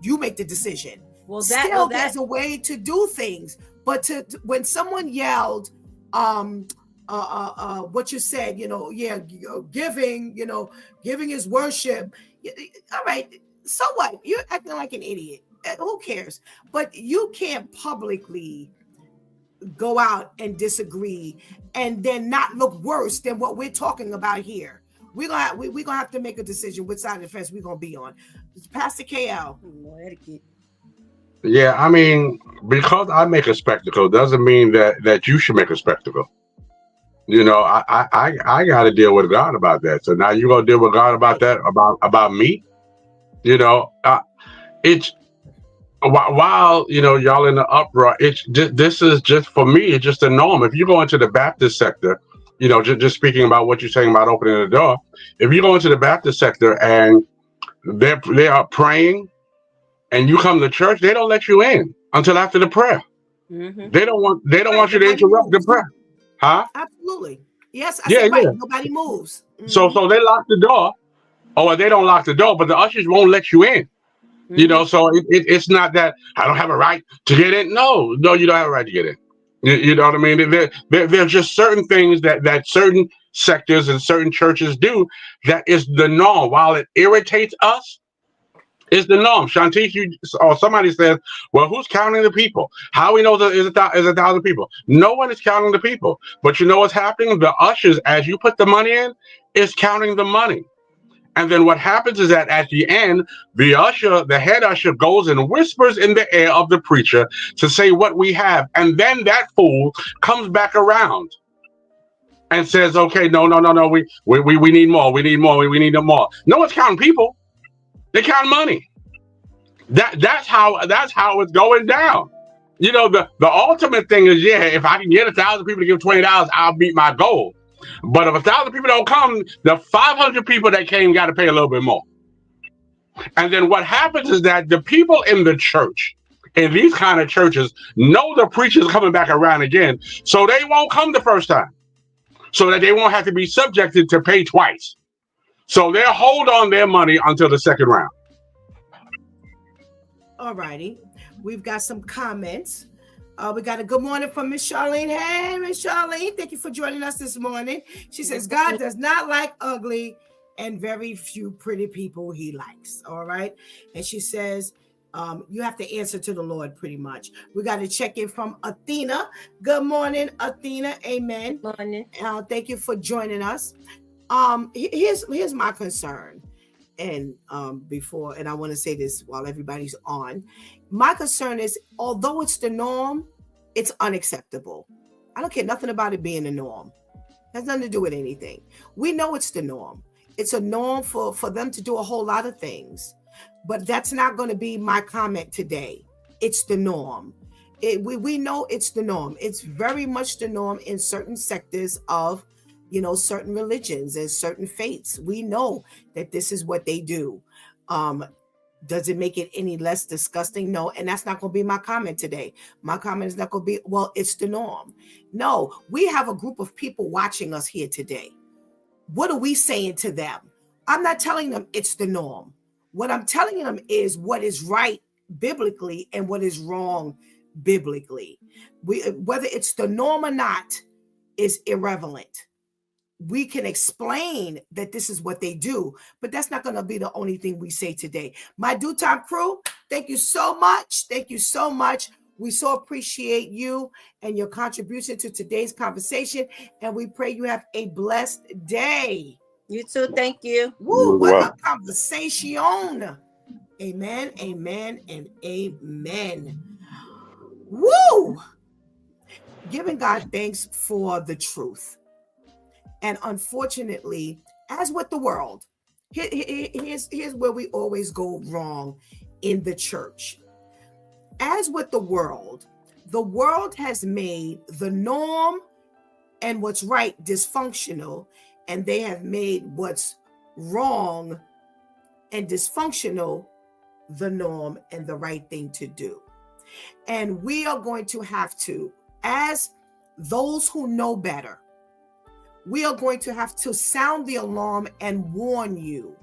Speaker 2: You make the decision. Well, there's a way to do things, but when someone yelled, what you said, giving is worship. All right, so what? You're acting like an idiot. Who cares? But you can't publicly go out and disagree and then not look worse than what we're talking about here. We're gonna have to make a decision which side of the fence we're gonna be on. Pastor KL.
Speaker 8: Yeah, I mean, because I make a spectacle doesn't mean that you should make a spectacle. I got to deal with God about that. So now you're gonna deal with God about that about me. It's while y'all in the uproar. This is just for me. It's just a norm. If you go into the Baptist sector. Just speaking about what you're saying about opening the door. If you go into the Baptist sector and they are praying, and you come to church, they don't let you in until after the prayer. Mm-hmm. They don't want you to interrupt the prayer, huh?
Speaker 2: Absolutely, yes. I said right. Nobody moves. Mm-hmm.
Speaker 8: So they lock the door, or they don't lock the door, but the ushers won't let you in. Mm-hmm. So it's not that I don't have a right to get in. No, you don't have a right to get in. You know what I mean? There's just certain things that certain sectors and certain churches do that is the norm. While it irritates us, It's the norm. Shantice, you or somebody says, "Well, who's counting the people? How we know that is a thousand people? No one is counting the people. But you know what's happening? The ushers, as you put the money in, is counting the money. And then what happens is that at the end, the head usher, goes and whispers in the ear of the preacher to say what we have, and then that fool comes back around and says, "Okay, no, we need more, we need more." No one's counting people; they count money. That's how it's going down. The ultimate thing is, yeah, if I can get 1,000 people to give $20, I'll meet my goal. But if 1,000 people don't come, the 500 people that came got to pay a little bit more. And then what happens is that the people in the church, in these kind of churches, know the preacher's coming back around again, so they won't come the first time, so that they won't have to be subjected to pay twice. So they'll hold on their money until the second round.
Speaker 2: All righty. We've got some comments. We got a good morning from Miss Charlene. Hey, Miss Charlene. Thank you for joining us this morning. She says, God does not like ugly and very few pretty people he likes. All right. And she says, you have to answer to the Lord pretty much. We got to check in from Athena. Good morning, Athena. Amen.
Speaker 6: Morning.
Speaker 2: Thank you for joining us. Here's my concern. And before, and I want to say this while everybody's on, my concern is, although it's the norm, it's unacceptable. I don't care nothing about it being the norm. It has nothing to do with anything. We know it's the norm. It's a norm for them to do a whole lot of things, but that's not going to be my comment today. It's the norm. We know it's the norm. It's very much the norm in certain sectors of certain religions and certain faiths. We know that this is what they do. Does it make it any less disgusting? No. And that's not going to be my comment today. My comment is not going to be, well, it's the norm. No, we have a group of people watching us here today. What are we saying to them? I'm not telling them it's the norm. What I'm telling them is what is right biblically and what is wrong biblically. Whether it's the norm or not is irrelevant. We can explain that this is what they do, but that's not going to be the only thing we say today. My Due Time crew, thank you so much. Thank you so much. We so appreciate you and your contribution to today's conversation, and we pray you have a blessed day.
Speaker 6: You too. Thank you.
Speaker 2: Woo, what a conversation. Amen, amen, and amen. Woo! Giving God thanks for the truth. And unfortunately, as with the world, here's where we always go wrong in the church. As with the world has made the norm and what's right dysfunctional, and they have made what's wrong and dysfunctional the norm and the right thing to do. And we are going to have to, as those who know better, we are going to have to sound the alarm and warn you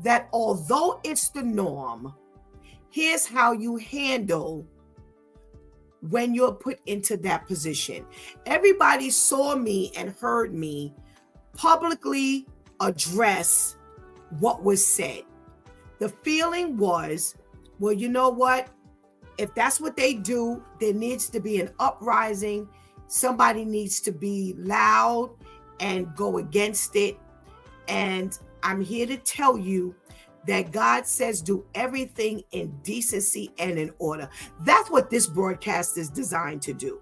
Speaker 2: that although it's the norm, here's how you handle when you're put into that position. Everybody saw me and heard me publicly address what was said. The feeling was, well, you know what? If that's what they do, there needs to be an uprising. Somebody needs to be loud and go against it. And I'm here to tell you that God says do everything in decency and in order. That's what this broadcast is designed to do.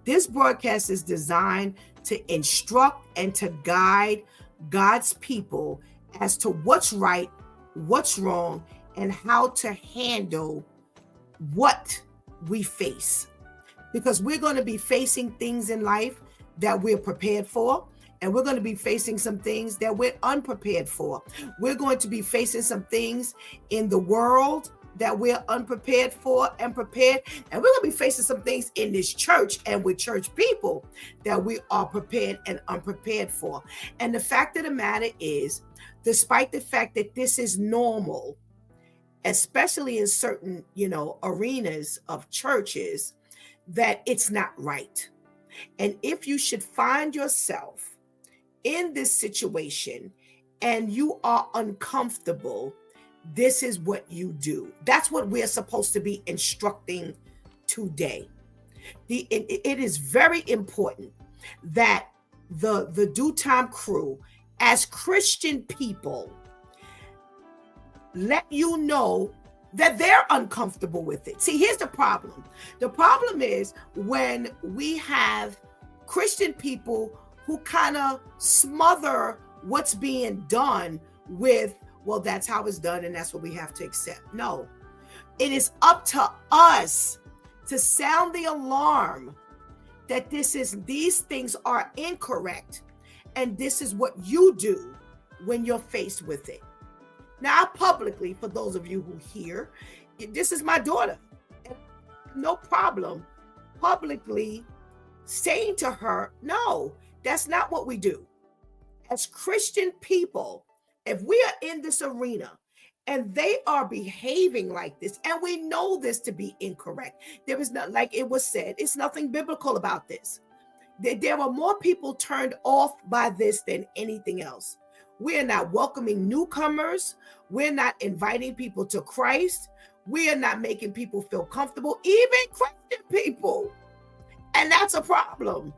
Speaker 2: This broadcast is designed to instruct and to guide God's people as to what's right, what's wrong, and how to handle what we face. Because we're going to be facing things in life that we're prepared for, and we're going to be facing some things that we're unprepared for. We're going to be facing some things in the world that we're unprepared for and prepared. And we're going to be facing some things in this church and with church people that we are prepared and unprepared for. And the fact of the matter is, despite the fact that this is normal, especially in certain, arenas of churches, that it's not right. And if you should find yourself in this situation and you are uncomfortable, this is what you do. That's what we're supposed to be instructing today. It is very important that the Do Time crew, as Christian people, let you know that they're uncomfortable with it. See, here's the problem. The problem is when we have Christian people who kind of smother what's being done with, well, that's how it's done and that's what we have to accept. No, it is up to us to sound the alarm that these things are incorrect, and this is what you do when you're faced with it. Now, publicly, for those of you who hear, this is my daughter. No problem publicly saying to her, no, that's not what we do. As Christian people, if we are in this arena and they are behaving like this, and we know this to be incorrect, there is not, like it was said, it's nothing biblical about this. There are more people turned off by this than anything else. We're not welcoming newcomers. We're not inviting people to Christ. We are not making people feel comfortable, even Christian people. And that's a problem.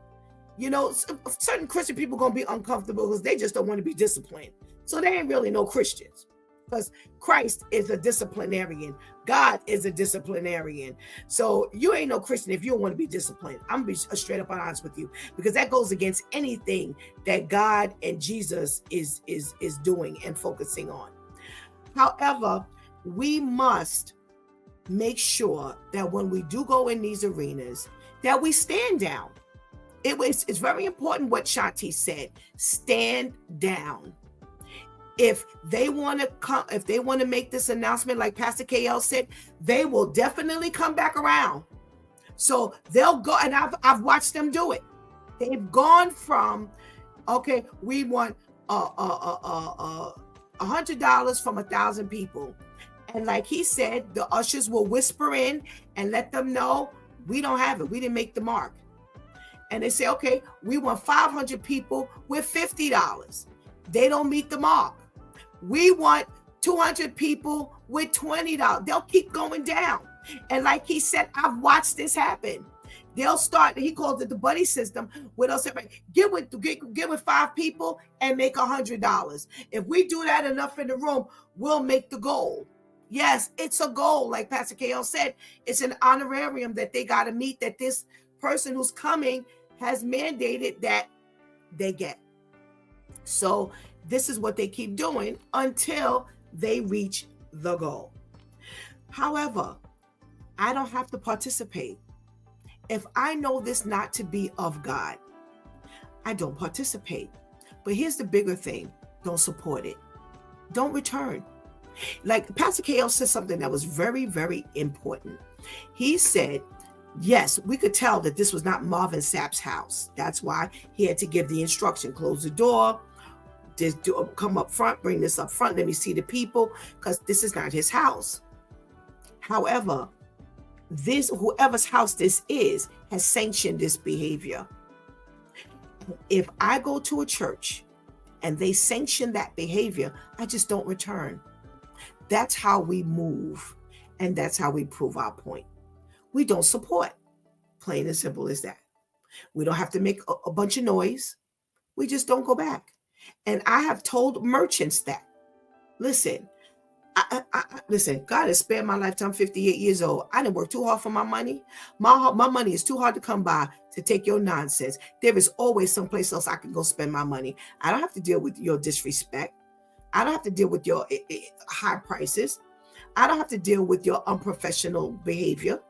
Speaker 2: You know, certain Christian people going to be uncomfortable because they just don't want to be disciplined. So they ain't really no Christians, because Christ is a disciplinarian. God is a disciplinarian. So you ain't no Christian if you don't want to be disciplined. I'm going to be straight up honest with you, because that goes against anything that God and Jesus is doing and focusing on. However, we must make sure that when we do go in these arenas, that we stand down. It's very important what Shanti said. Stand down. If they want to come, if they want to make this announcement, like Pastor KL said, they will definitely come back around. So they'll go, and I've watched them do it. They've gone from, okay, we want $100 from 1,000 people, and like he said, the ushers will whisper in and let them know we don't have it. We didn't make the mark. And they say, okay, we want 500 people with $50. They don't meet the mark. We want 200 people with $20. They'll keep going down. And like he said, I've watched this happen. They'll start, he calls it the buddy system, where they'll say, get with 5 people and make $100. If we do that enough in the room, we'll make the goal. Yes, it's a goal. Like Pastor KL said, it's an honorarium that they got to meet, that this person who's coming has mandated that they get. So this is what they keep doing until they reach the goal. However, I don't have to participate. If I know this not to be of God, I don't participate. But here's the bigger thing. Don't support it. Don't return. Like Pastor KL said something that was very, very important. He said, yes, we could tell that this was not Marvin Sapp's house. That's why he had to give the instruction, close the door, just come up front, bring this up front, let me see the people, because this is not his house. However, whoever's house this is has sanctioned this behavior. If I go to a church and they sanction that behavior, I just don't return. That's how we move, and that's how we prove our point. We don't support. Plain and simple as that. We don't have to make a bunch of noise. We just don't go back. And I have told merchants that, listen, listen, God has spared my life. I'm 58 years old. I didn't work too hard for my money. My money is too hard to come by to take your nonsense. There is always someplace else I can go spend my money. I don't have to deal with your disrespect. I don't have to deal with your high prices. I don't have to deal with your unprofessional behavior.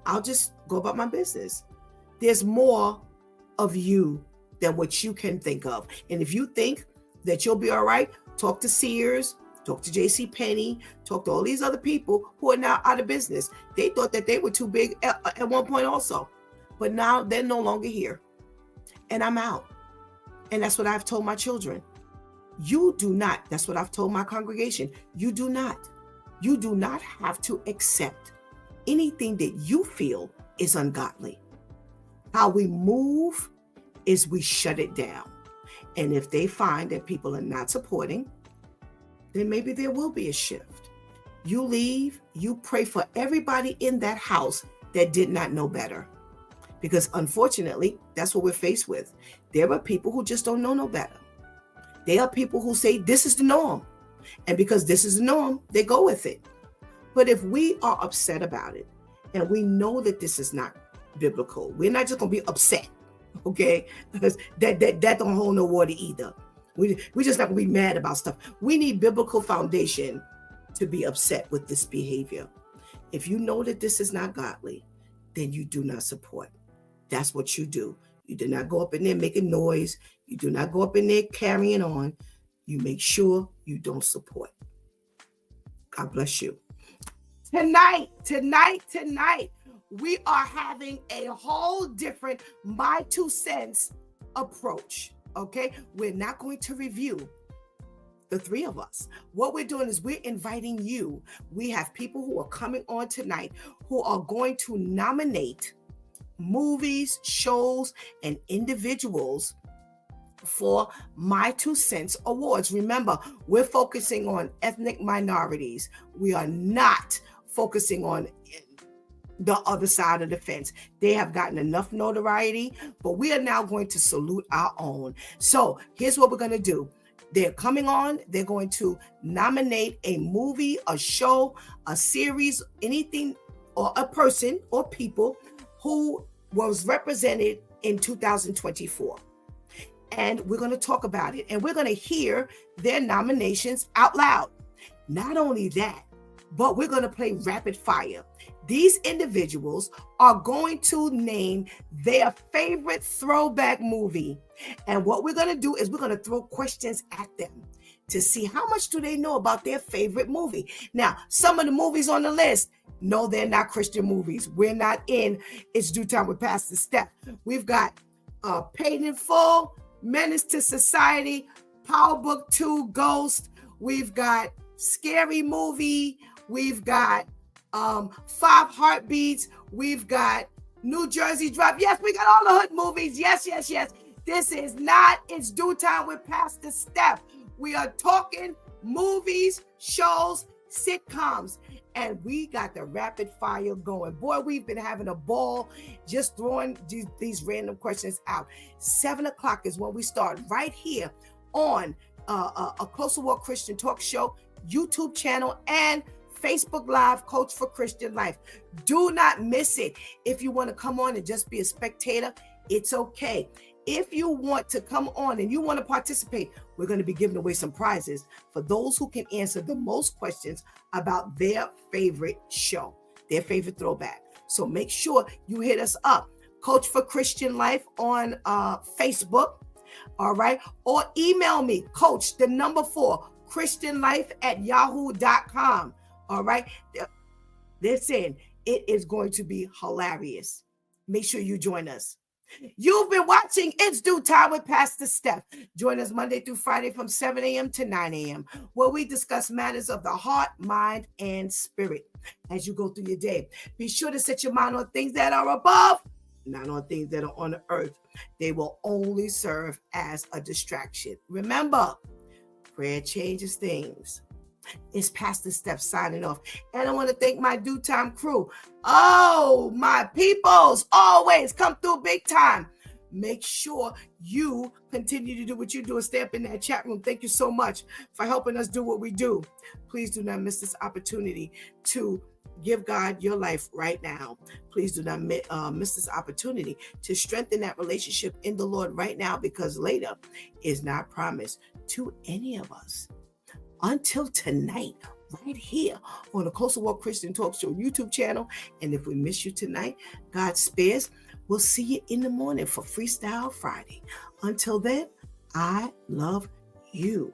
Speaker 2: I'll just go about my business. There's more of you than what you can think of. And if you think that you'll be all right, talk to Sears, talk to JCPenney, talk to all these other people who are now out of business. They thought that they were too big at one point also, but now they're no longer here. And I'm out. And that's what I've told my children. You do not, that's what I've told my congregation. You do not have to accept anything that you feel is ungodly. How we move is we shut it down. And if they find that people are not supporting, then maybe there will be a shift. you leave, you pray for everybody in that house that did not know better. Because unfortunately, that's what we're faced with. There are people who just don't know no better. There are people who say this is the norm. And because this is the norm, they go with it. But if we are upset about it and we know that this is not biblical, we're not just going to be upset, okay? Because that don't hold no water either. We just not going to be mad about stuff. We need biblical foundation to be upset with this behavior. If you know that this is not godly, then you do not support. That's what you do. You do not go up in there making noise. You do not go up in there carrying on. You make sure you don't support. God bless you. Tonight, we are having a whole different my 2 cents approach, okay? We're not going to review the 3 of us. What we're doing is we're inviting you. We have people who are coming on tonight who are going to nominate movies, shows, and individuals for my 2 cents awards. Remember, we're focusing on ethnic minorities. We are not focusing on the other side of the fence. They have gotten enough notoriety, but we are now going to salute our own. So here's what we're going to do. They're coming on. They're going to nominate a movie, a show, a series, anything, or a person or people who was represented in 2024. And we're going to talk about it. And we're going to hear their nominations out loud. Not only that, but we're going to play rapid fire. These individuals are going to name their favorite throwback movie. And what we're going to do is we're going to throw questions at them to see how much do they know about their favorite movie. Now, some of the movies on the list, no, they're not Christian movies. We're not in It's Due Time with Pastor Steph. We've got Paid in Full, Menace to Society, Power Book 2, Ghost. We've got Scary Movie. We've got 5 Heartbeats. We've got New Jersey Drive. Yes, we got all the hood movies. Yes. This is not It's Due Time with Pastor Steph. We are talking movies, shows, sitcoms, and we got the rapid fire going. Boy, we've been having a ball just throwing these random questions out. 7 o'clock is when we start right here on a Closer Walk Christian Talk Show YouTube channel and Facebook Live, Coach for Christian Life. Do not miss it. If you want to come on and just be a spectator, it's okay. If you want to come on and you want to participate, we're going to be giving away some prizes for those who can answer the most questions about their favorite show, their favorite throwback. So make sure you hit us up, Coach for Christian Life on Facebook, all right? Or email me, Coach, 4, christianlife@yahoo.com, all right? Listen, it is going to be hilarious. Make sure you join us. You've been watching It's Due Time with Pastor Steph. Join us Monday through Friday from 7 a.m. to 9 a.m., where we discuss matters of the heart, mind, and spirit. As you go through your day, be sure to set your mind on things that are above, not on things that are on the earth. They will only serve as a distraction. Remember, prayer changes things. It's Pastor Steph signing off. And I want to thank my Due Time crew. Oh, my peoples, always come through big time. Make sure you continue to do what you do and stay up in that chat room. Thank you so much for helping us do what we do. Please do not miss this opportunity to give God your life right now. Please do not miss this opportunity to strengthen that relationship in the Lord right now, because later is not promised to any of us. Until tonight, right here on the Closer Walk Christian Talk Show YouTube channel. And if we miss you tonight, God spares, we'll see you in the morning for Freestyle Friday. Until then, I love you.